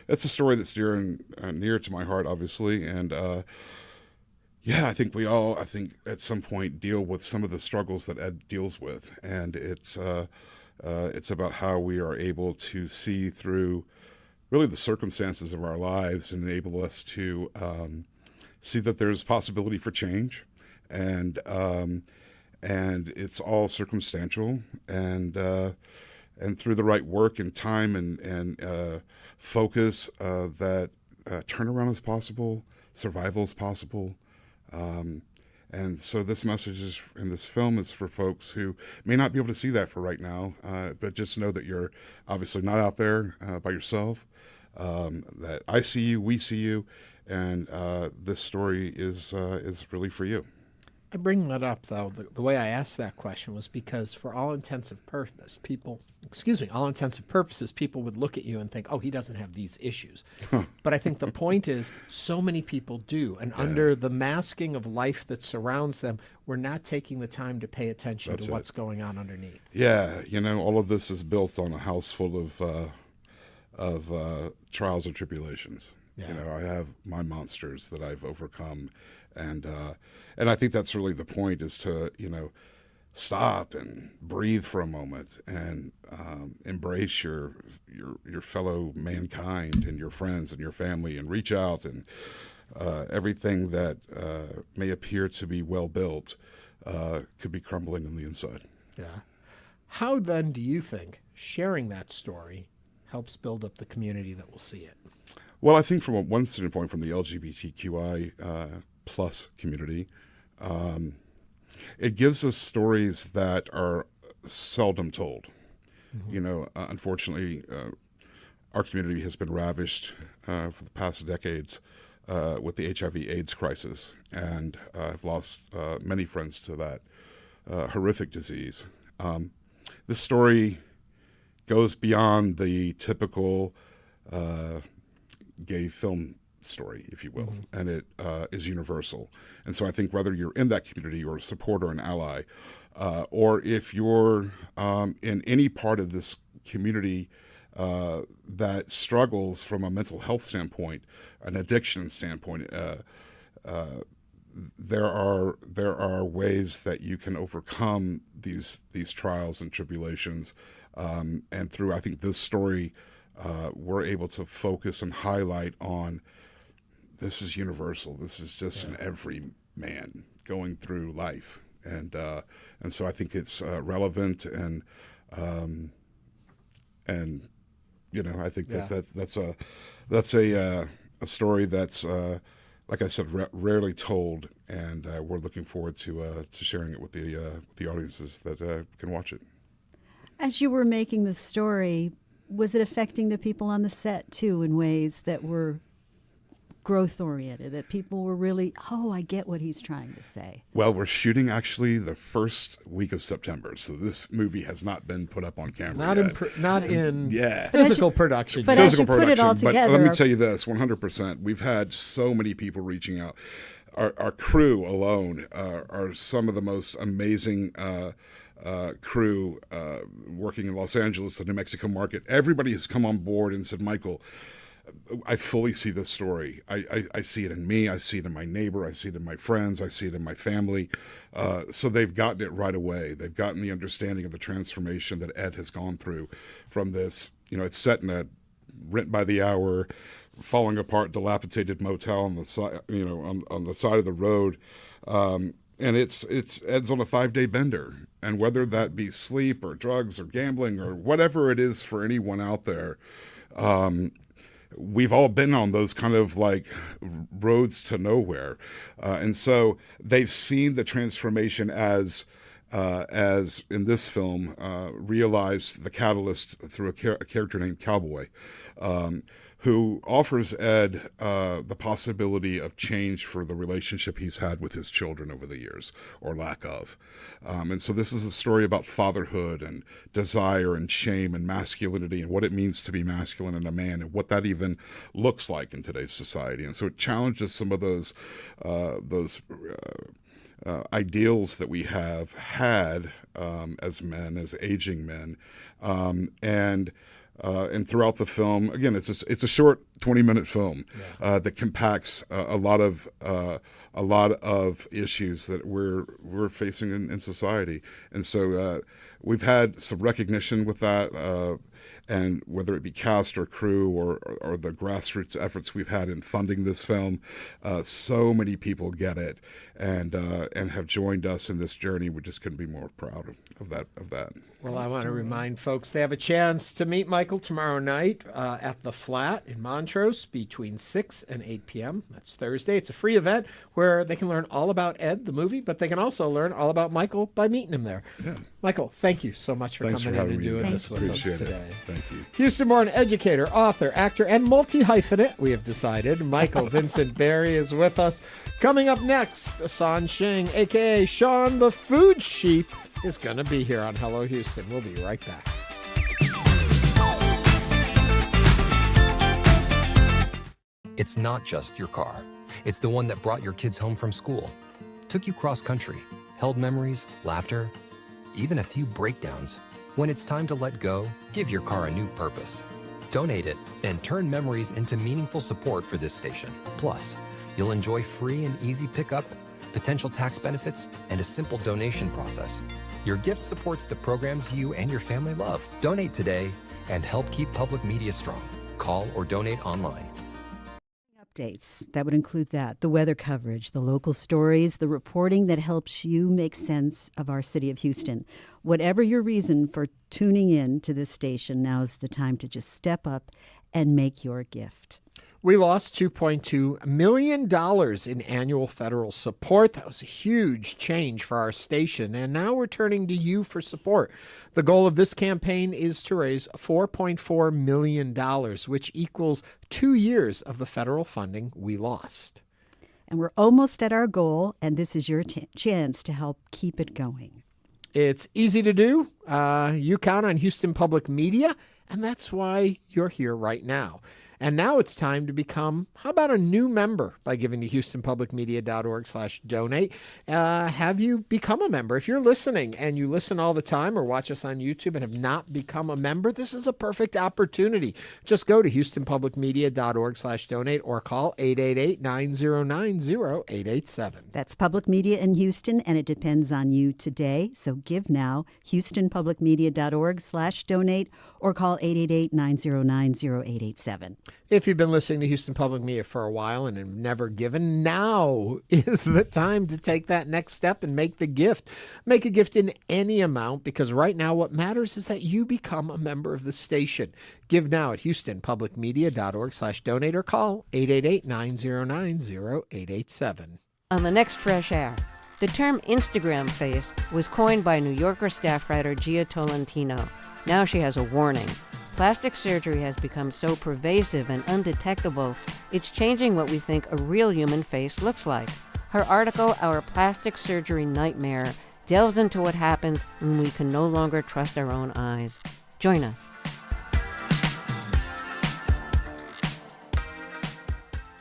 it's a story that's near to my heart, obviously. And I think we all, at some point deal with some of the struggles that Ed deals with. And it's about how we are able to see through really the circumstances of our lives and enable us to see that there's possibility for change, and it's all circumstantial, and through the right work and time and focus, that turnaround is possible, survival is possible, and so this message in this film is for folks who may not be able to see that for right now, but just know that you're obviously not out there by yourself. That I see you, we see you, and this story is really for you. I bring that up, though. The way I asked that question was because for all intents and purposes, people would look at you and think, oh, he doesn't have these issues. But I think the point is so many people do. And under the masking of life that surrounds them, we're not taking the time to pay attention to what's going on underneath. Yeah. All of this is built on a house full of trials and tribulations. Yeah. I have my monsters that I've overcome. And I think that's really the point, is to, stop and breathe for a moment and embrace your fellow mankind and your friends and your family, and reach out, and everything that may appear to be well built could be crumbling on the inside. Yeah. How then do you think sharing that story helps build up the community that will see it? Well, I think from one standpoint, from the LGBTQI plus community, it gives us stories that are seldom told. Mm-hmm. Unfortunately, our community has been ravished for the past decades with the HIV/AIDS crisis, and I've lost many friends to that horrific disease. This story goes beyond the typical gay film story, if you will, and it is universal. And so I think whether you're in that community or a supporter, an ally, or if you're in any part of this community that struggles from a mental health standpoint, an addiction standpoint, there are ways that you can overcome these trials and tribulations, and through, I think, this story, we're able to focus and highlight on, this is universal. This is just an every man going through life, and so I think it's relevant, and I think that's a story that's like I said, rarely told, and we're looking forward to sharing it with the audiences that can watch it. As you were making the story, was it affecting the people on the set too in ways that were growth oriented, that people were really, I get what he's trying to say? Well, we're shooting actually the first week of September, so this movie has not been put up on camera yet. Not in yeah. physical production. But as you put it all together, but let me tell you this, 100%. We've had so many people reaching out. Our crew alone are some of the most amazing crew working in Los Angeles, the New Mexico market. Everybody has come on board and said, Michael, I fully see this story. I see it in me. I see it in my neighbor. I see it in my friends. I see it in my family. So they've gotten it right away. They've gotten the understanding of the transformation that Ed has gone through from this. It's set in a rent by the hour, falling apart, dilapidated motel on the side, on the side of the road. And it's Ed's on a 5-day bender. And whether that be sleep or drugs or gambling or whatever it is for anyone out there, we've all been on those kind of like roads to nowhere. And so they've seen the transformation as in this film, realized the catalyst through a character named Cowboy, who offers Ed the possibility of change for the relationship he's had with his children over the years, or lack of. And so this is a story about fatherhood and desire and shame and masculinity and what it means to be masculine in a man and what that even looks like in today's society. And so it challenges some of those ideals that we have had as men, as aging men, and throughout the film, again, it's a short 20-minute film that compacts a lot of issues that we're facing in society, and so we've had some recognition with that. And whether it be cast or crew or the grassroots efforts we've had in funding this film, so many people get it and have joined us in this journey. We just couldn't be more proud of that. Well, I want to remind folks they have a chance to meet Michael tomorrow night at the Flat in Montrose between 6 and 8 p.m. That's Thursday. It's a free event where they can learn all about Ed, the movie, but they can also learn all about Michael by meeting him there. Yeah. Michael, thank you so much for coming in and doing this with us today. Thank you. Houston Morning educator, author, actor, and multi-hyphenate, we have decided. Michael Vincent Berry is with us. Coming up next, San Shing, a.k.a. Shawn the Food Sheep, is going to be here on Hello Houston. We'll be right back. It's not just your car. It's the one that brought your kids home from school, took you cross-country, held memories, laughter, even a few breakdowns. When it's time to let go, give your car a new purpose. Donate it and turn memories into meaningful support for this station. Plus, you'll enjoy free and easy pickup, potential tax benefits, and a simple donation process. Your gift supports the programs you and your family love. Donate today and help keep public media strong. Call or donate online. Updates. That would include the weather coverage, the local stories, the reporting that helps you make sense of our city of Houston. Whatever your reason for tuning in to this station, now's the time to just step up and make your gift. We lost $2.2 million in annual federal support. That was a huge change for our station, and now we're turning to you for support. The goal of this campaign is to raise $4.4 million, which equals 2 years of the federal funding we lost. And we're almost at our goal, and this is your chance to help keep it going. It's easy to do. You count on Houston Public Media, and that's why you're here right now. And now it's time to become, how about a new member by giving to HoustonPublicMedia.org/donate. Have you become a member? If you're listening and you listen all the time or watch us on YouTube and have not become a member, this is a perfect opportunity. Just go to HoustonPublicMedia.org/donate or call 888-909-0887. That's public media in Houston, and it depends on you today. So give now, HoustonPublicMedia.org/donate or call 888-909-0887. If you've been listening to Houston Public Media for a while and have never given, now is the time to take that next step and make the gift. Make a gift in any amount, because right now what matters is that you become a member of the station. Give now at HoustonPublicMedia.org/donate or call 888-909-0887. On the next Fresh Air, the term Instagram face was coined by New Yorker staff writer Gia Tolentino. Now she has a warning. Plastic surgery has become so pervasive and undetectable, it's changing what we think a real human face looks like. Her article, Our Plastic Surgery Nightmare, delves into what happens when we can no longer trust our own eyes. Join us.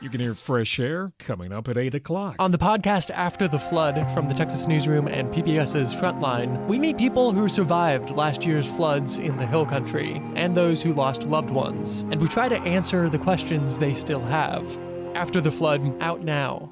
You can hear Fresh Air coming up at 8 o'clock. On the podcast After the Flood from the Texas Newsroom and PBS's Frontline, we meet people who survived last year's floods in the Hill Country and those who lost loved ones. And we try to answer the questions they still have. After the Flood, out now.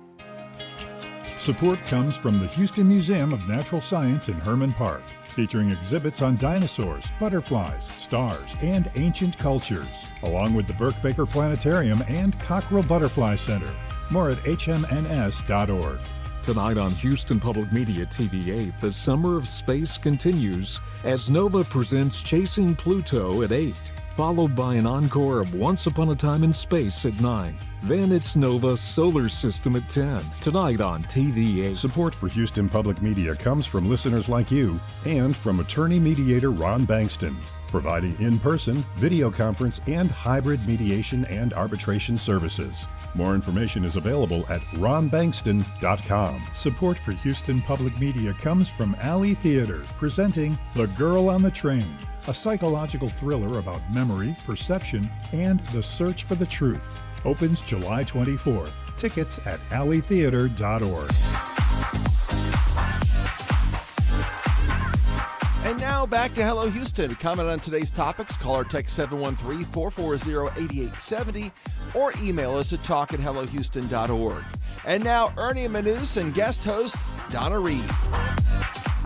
Support comes from the Houston Museum of Natural Science in Herman Park, featuring exhibits on dinosaurs, butterflies, stars, and ancient cultures, along with the Burke Baker Planetarium and Cockrell Butterfly Center. More at hmns.org. Tonight on Houston Public Media TV8, the Summer of Space continues as NOVA presents Chasing Pluto at 8, followed by an encore of Once Upon a Time in Space at 9. Then it's NOVA Solar System at 10, tonight on TV8. Support for Houston Public Media comes from listeners like you and from attorney mediator Ron Bankston, providing in-person, video conference, and hybrid mediation and arbitration services. More information is available at ronbankston.com. Support for Houston Public Media comes from Alley Theater, presenting The Girl on the Train, a psychological thriller about memory, perception, and the search for the truth. Opens July 24th. Tickets at alleytheater.org. And now back to Hello Houston. To comment on today's topics, call or text 713-440-8870 or email us at talk@hellohouston.org. And now Ernie Manouse and guest host Donna Reed.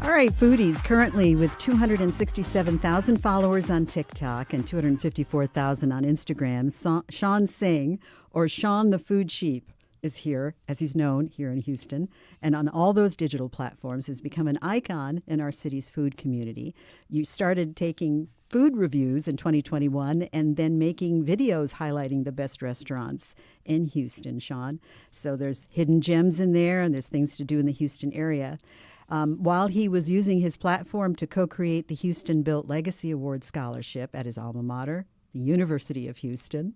All right, foodies, currently with 267,000 followers on TikTok and 254,000 on Instagram, Shawn Sing, or Shawn the Food Sheep, is here, as he's known here in Houston, and on all those digital platforms has become an icon in our city's food community. You started taking food reviews in 2021 and then making videos highlighting the best restaurants in Houston, Shawn. So there's hidden gems in there, and there's things to do in the Houston area. While he was using his platform to co-create the Houston Built Legacy Award Scholarship at his alma mater, the University of Houston,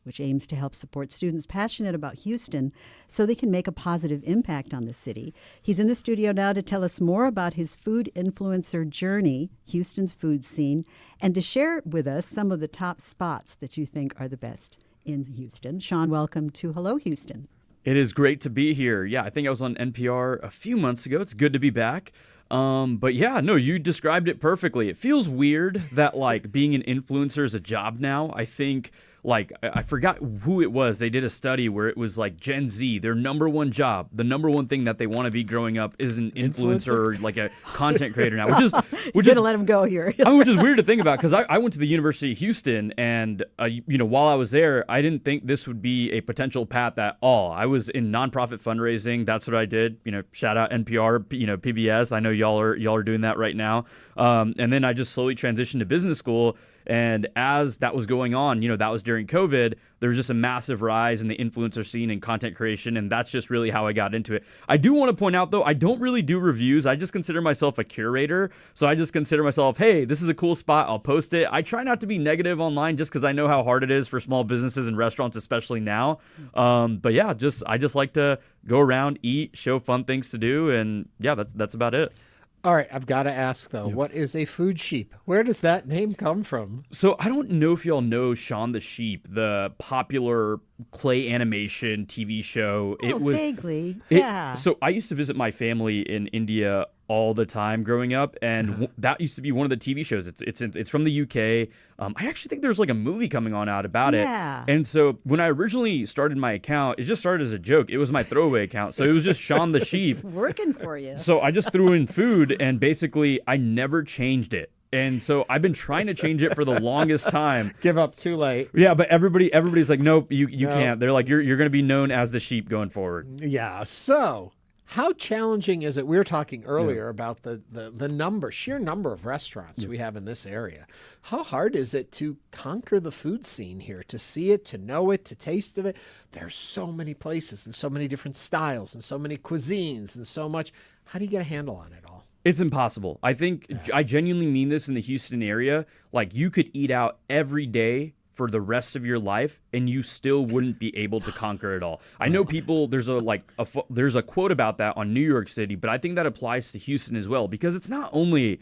which aims to help support students passionate about Houston so they can make a positive impact on the city. He's in the studio now to tell us more about his food influencer journey, Houston's food scene, and to share with us some of the top spots that you think are the best in Houston. Shawn, welcome to Hello Houston. It is great to be here. Yeah, I think I was on NPR a few months ago. It's good to be back. But yeah, no, you described it perfectly. It feels weird that like being an influencer is a job now. I think like I forgot who it was. They did a study where it was like Gen Z, their number one job, the number one thing that they want to be growing up is an influencer or like a content creator now, which is let him go here. I mean, which is weird to think about because I went to the University of Houston and while I was there, I didn't think this would be a potential path at all. I was in nonprofit fundraising. That's what I did. Shout out NPR, PBS. I know y'all are doing that right now. And then I just slowly transitioned to business school. And as that was going on, that was during COVID, there was just a massive rise in the influencer scene and content creation. And that's just really how I got into it. I do want to point out, though, I don't really do reviews. I just consider myself a curator. So I just consider myself, hey, this is a cool spot. I'll post it. I try not to be negative online just because I know how hard it is for small businesses and restaurants, especially now. But yeah, I just like to go around, eat, show fun things to do. And yeah, that's about it. All right, I've got to ask, though, What is a food sheep? Where does that name come from? So I don't know if y'all know Shawn the Sheep, the popular clay animation TV show. Vaguely, yeah. So I used to visit my family in India all the time growing up, and that used to be one of the TV shows. It's from the UK. I actually think there's like a movie coming on out about it. And so when I originally started my account, it just started as a joke. It was my throwaway account, so it was just Shawn the Sheep. It's working for you. So I just threw in food, and basically I never changed it. And so I've been trying to change it for the longest time. Give up too late. Yeah, but everybody's like, nope, you can't. They're like, you're going to be known as the sheep going forward. Yeah. So how challenging is it? We were talking earlier about the sheer number of restaurants we have in this area. How hard is it to conquer the food scene here, to see it, to know it, to taste of it? There's so many places and so many different styles and so many cuisines and so much. How do you get a handle on it all? It's impossible. I think I genuinely mean this in the Houston area. Like you could eat out every day for the rest of your life and you still wouldn't be able to conquer it all. I know people, there's a quote about that on New York City, but I think that applies to Houston as well because it's not only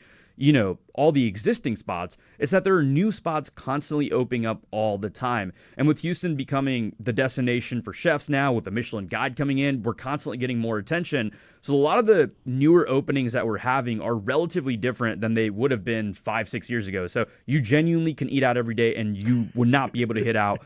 all the existing spots, it's that there are new spots constantly opening up all the time. And with Houston becoming the destination for chefs now, with the Michelin Guide coming in, we're constantly getting more attention. So a lot of the newer openings that we're having are relatively different than they would have been 5-6 years ago. So you genuinely can eat out every day and you would not be able to hit out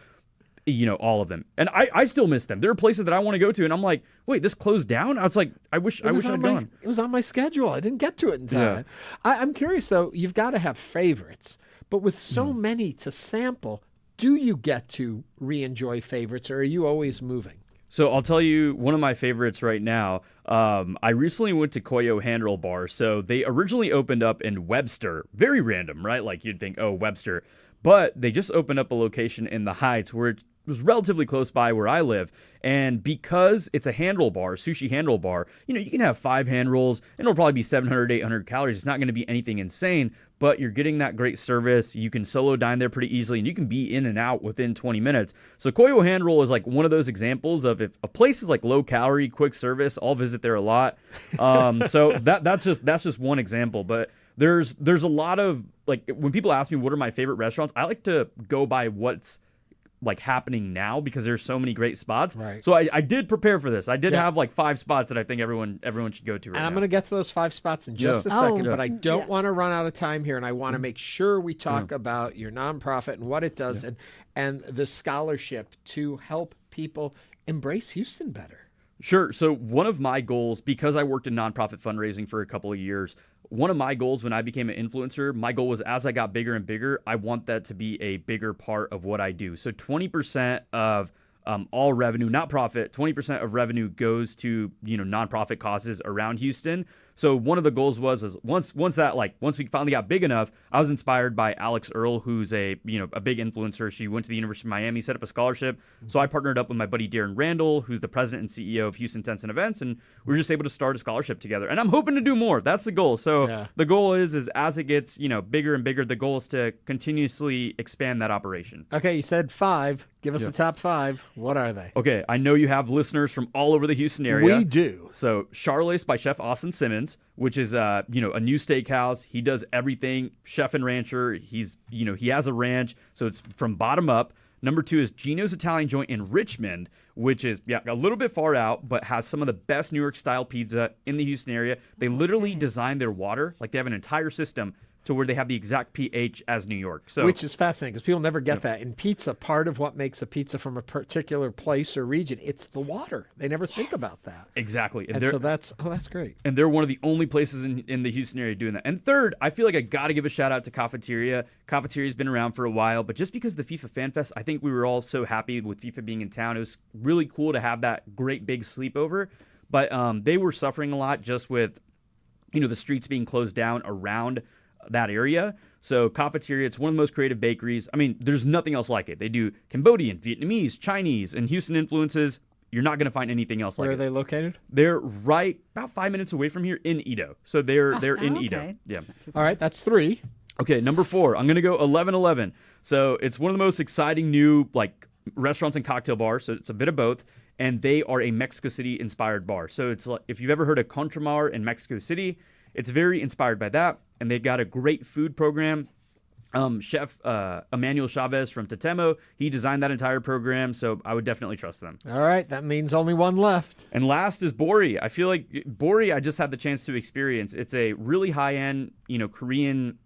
all of them. And I still miss them. There are places that I want to go to and I'm like, wait, this closed down? I was like, I wish I'd gone. It was on my schedule. I didn't get to it in time. Yeah. I'm curious though, you've got to have favorites, but with so many to sample, do you get to re-enjoy favorites or are you always moving? So I'll tell you one of my favorites right now. I recently went to Coyo Handlebar. So they originally opened up in Webster. Very random, right? Like you'd think, oh, Webster. But they just opened up a location in the Heights where it was relatively close by where I live. And because it's a handlebar, sushi handlebar, you can have 5 hand rolls and it'll probably be 700, 800 calories. It's not going to be anything insane, but you're getting that great service. You can solo dine there pretty easily and you can be in and out within 20 minutes. So Coyo Hand Roll is like one of those examples of if a place is like low calorie, quick service, I'll visit there a lot. So that's just one example, but there's a lot of like when people ask me what are my favorite restaurants, I like to go by what's like happening now because there's so many great spots. Right. So I did prepare for this. I did have like 5 spots that I think everyone should go to right now. And I'm going to get to those 5 spots in just a second, but I don't want to run out of time here and I want to make sure we talk about your nonprofit and what it does and the scholarship to help people embrace Houston better. Sure. So one of my goals, because I worked in nonprofit fundraising for a couple of years, one of my goals when I became an influencer, my goal was as I got bigger and bigger, I want that to be a bigger part of what I do. So 20% of all revenue, not profit, 20% of revenue goes to, nonprofit causes around Houston. So one of the goals was once we finally got big enough, I was inspired by Alex Earl, who's a big influencer. She went to the University of Miami, set up a scholarship. So I partnered up with my buddy Darren Randall, who's the president and CEO of Houston Tents and Events, and we were just able to start a scholarship together. And I'm hoping to do more. That's the goal. So the goal is as it gets bigger and bigger, the goal is to continuously expand that operation. Okay, you said 5. Give us the top 5. What are they? Okay, I know you have listeners from all over the Houston area. We do. So Charlace by Chef Austin Simmons, which is a new steakhouse. He does everything, chef and rancher. He has a ranch, so it's from bottom up. Number 2 is Gino's Italian Joint in Richmond, which is a little bit far out, but has some of the best New York style pizza in the Houston area. They literally designed their water, like they have an entire system to where they have the exact pH as New York. So, which is fascinating because people never get that. In pizza, part of what makes a pizza from a particular place or region, it's the water. They never think about that. Exactly. And so that's great. And they're one of the only places in the Houston area doing that. And third, I feel like I got to give a shout out to Cafeteria. Cafeteria's been around for a while, but just because of the FIFA Fan Fest, I think we were all so happy with FIFA being in town. It was really cool to have that great big sleepover. But they were suffering a lot just with, the streets being closed down around that area. So Cafeteria, it's one of the most creative bakeries. I mean, there's nothing else like it. They do Cambodian, Vietnamese, Chinese, and Houston influences. You're not going to find anything else like it. Where are they located? They're right about 5 minutes away from here in Edo. So they're in Edo. Yeah. All right, that's 3. Okay, number 4. I'm going to go 1111. So it's one of the most exciting new restaurants and cocktail bars. So it's a bit of both. And they are a Mexico City inspired bar. So it's like, if you've ever heard of Contramar in Mexico City, it's very inspired by that. And they've got a great food program. Chef Emmanuel Chavez from Tetemo, he designed that entire program, so I would definitely trust them. All right, that means only one left. And last is Bori. I feel like Bori I just had the chance to experience. It's a really high-end, Korean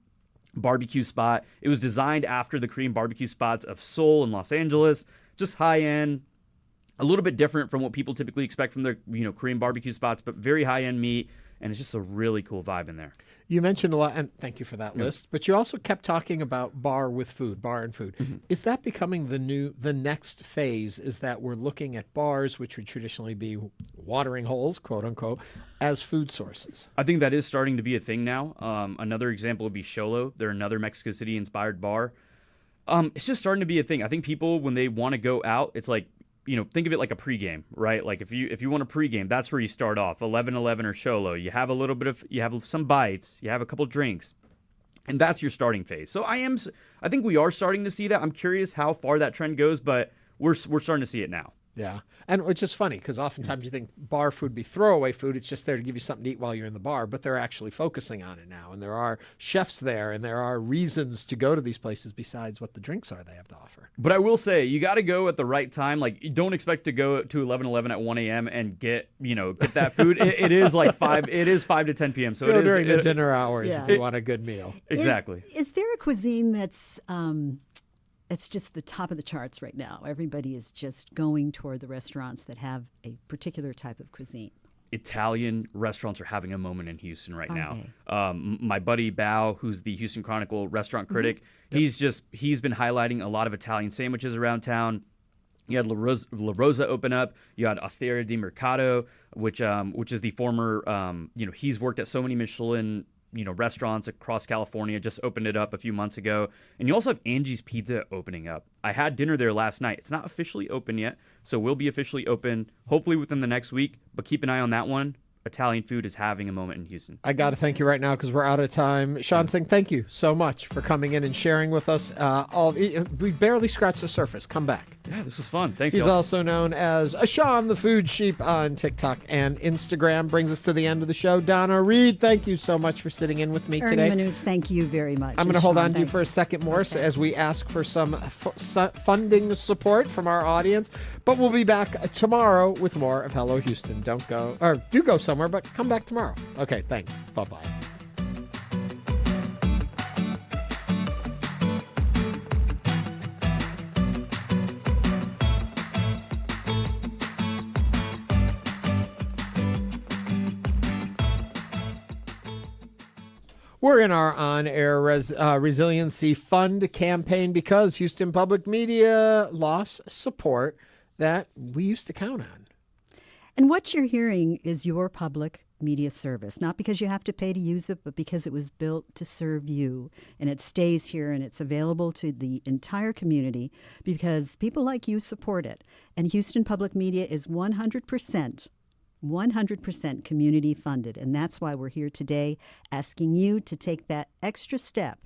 barbecue spot. It was designed after the Korean barbecue spots of Seoul and Los Angeles. Just high-end, a little bit different from what people typically expect from their, Korean barbecue spots, but very high-end meat. And it's just a really cool vibe in there. You mentioned a lot, and thank you for that list, but you also kept talking about bar and food. Mm-hmm. Is that becoming the next phase, is that we're looking at bars, which would traditionally be watering holes, quote unquote, as food sources? I think that is starting to be a thing now. Another example would be Xolo. They're another Mexico City inspired bar. It's just starting to be a thing. I think people, when they want to go out, it's like, think of it like a pregame, right? Like if you want a pregame, that's where you start off. 11-11 or Xolo. You have some bites, you have a couple drinks, and that's your starting phase. So I think we are starting to see that. I'm curious how far that trend goes, but we're starting to see it now. Yeah. And it's just funny because oftentimes you think bar food be throwaway food. It's just there to give you something to eat while you're in the bar, but they're actually focusing on it now. And there are chefs there and there are reasons to go to these places besides what the drinks are they have to offer. But I will say, you got to go at the right time. Like, you don't expect to go to 11-11 at 1 a.m. and get that food. it is 5 to 10 p.m. So go it is during the dinner hours if you want a good meal. Exactly. Is there a cuisine that's it's just the top of the charts right now? Everybody is just going toward the restaurants that have a particular type of cuisine. Italian restaurants are having a moment in Houston right now. My buddy Bao, who's the Houston Chronicle restaurant critic, he's been highlighting a lot of Italian sandwiches around town. You had La Rosa open up. You had Osteria di Mercato, which is the former, he's worked at so many Michelin restaurants across California, just opened it up a few months ago. And you also have Angie's Pizza opening up. I had dinner there last night. It's not officially open yet, so we'll be officially open hopefully within the next week, but keep an eye on that one. Italian food is having a moment in Houston. I got to thank you right now because we're out of time. Shawn Singh, thank you so much for coming in and sharing with us. We barely scratched the surface. Come back. Yeah, this was fun. Thanks, He's y'all. also known as Shawn the Food Sheep on TikTok and Instagram. Brings us to the end of the show. Donna Reed, thank you so much for sitting in with me today. Ernie Manouse, thank you very much. I'm going to hold on to you for a second more as we ask for some funding support from our audience. But we'll be back tomorrow with more of Hello Houston. Do go somewhere, but come back tomorrow. Okay, thanks. Bye-bye. We're in our on-air resiliency fund campaign because Houston Public Media lost support that we used to count on. And what you're hearing is your public media service, not because you have to pay to use it, but because it was built to serve you. And it stays here and it's available to the entire community because people like you support it. And Houston Public Media is 100% community funded. And that's why we're here today asking you to take that extra step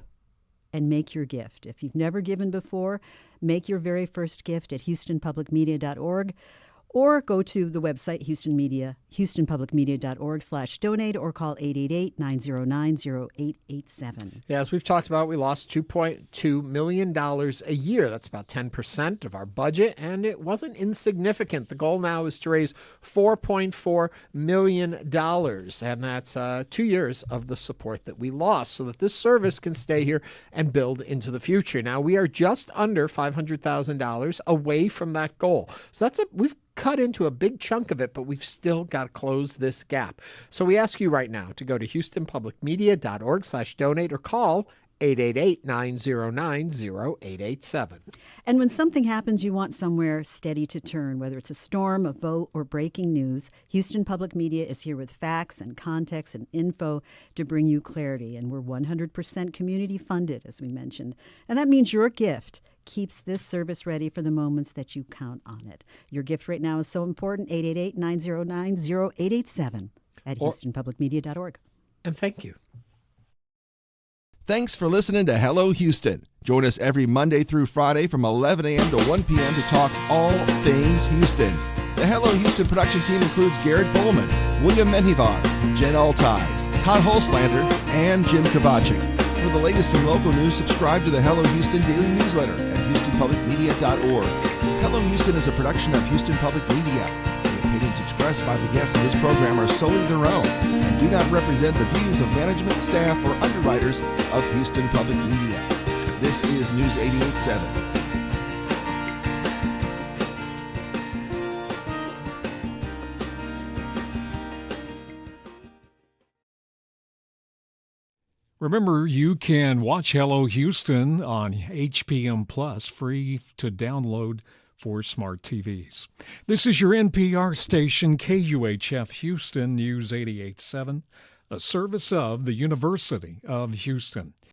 and make your gift. If you've never given before, make your very first gift at houstonpublicmedia.org. Or go to the website, houstonpublicmedia.org/donate, or call 888-909-0887. Yeah, as we've talked about, we lost $2.2 million a year. That's about 10% of our budget, and it wasn't insignificant. The goal now is to raise $4.4 million, and that's 2 years of the support that we lost so that this service can stay here and build into the future. Now, we are just under $500,000 away from that goal. So we've cut into a big chunk of it, but we've still got to close this gap. So we ask you right now to go to houstonpublicmedia.org/donate or call 888-909-0887. And when something happens, you want somewhere steady to turn, whether it's a storm, a vote, or breaking news. Houston Public Media is here with facts and context and info to bring you clarity. And we're 100% community funded, as we mentioned. And that means your gift keeps this service ready for the moments that you count on it. Your gift right now is so important. 888-909-0887 at houstonpublicmedia.org. And thank you. Thanks for listening to Hello Houston. Join us every Monday through Friday from 11 a.m. to 1 p.m. to talk all things Houston. The Hello Houston production team includes Garrett Bowman, William Menjivar, Jen Altai, Todd Holslander, and Jim Kavachi. For the latest in local news, subscribe to the Hello Houston daily newsletter at houstonpublicmedia.org. Hello Houston is a production of Houston Public Media. The opinions expressed by the guests in this program are solely their own and do not represent the views of management, staff, or underwriters of Houston Public Media. This is News 88.7. Remember, you can watch Hello Houston on HPM Plus, free to download for smart TVs. This is your NPR station, KUHF Houston News 88.7, a service of the University of Houston.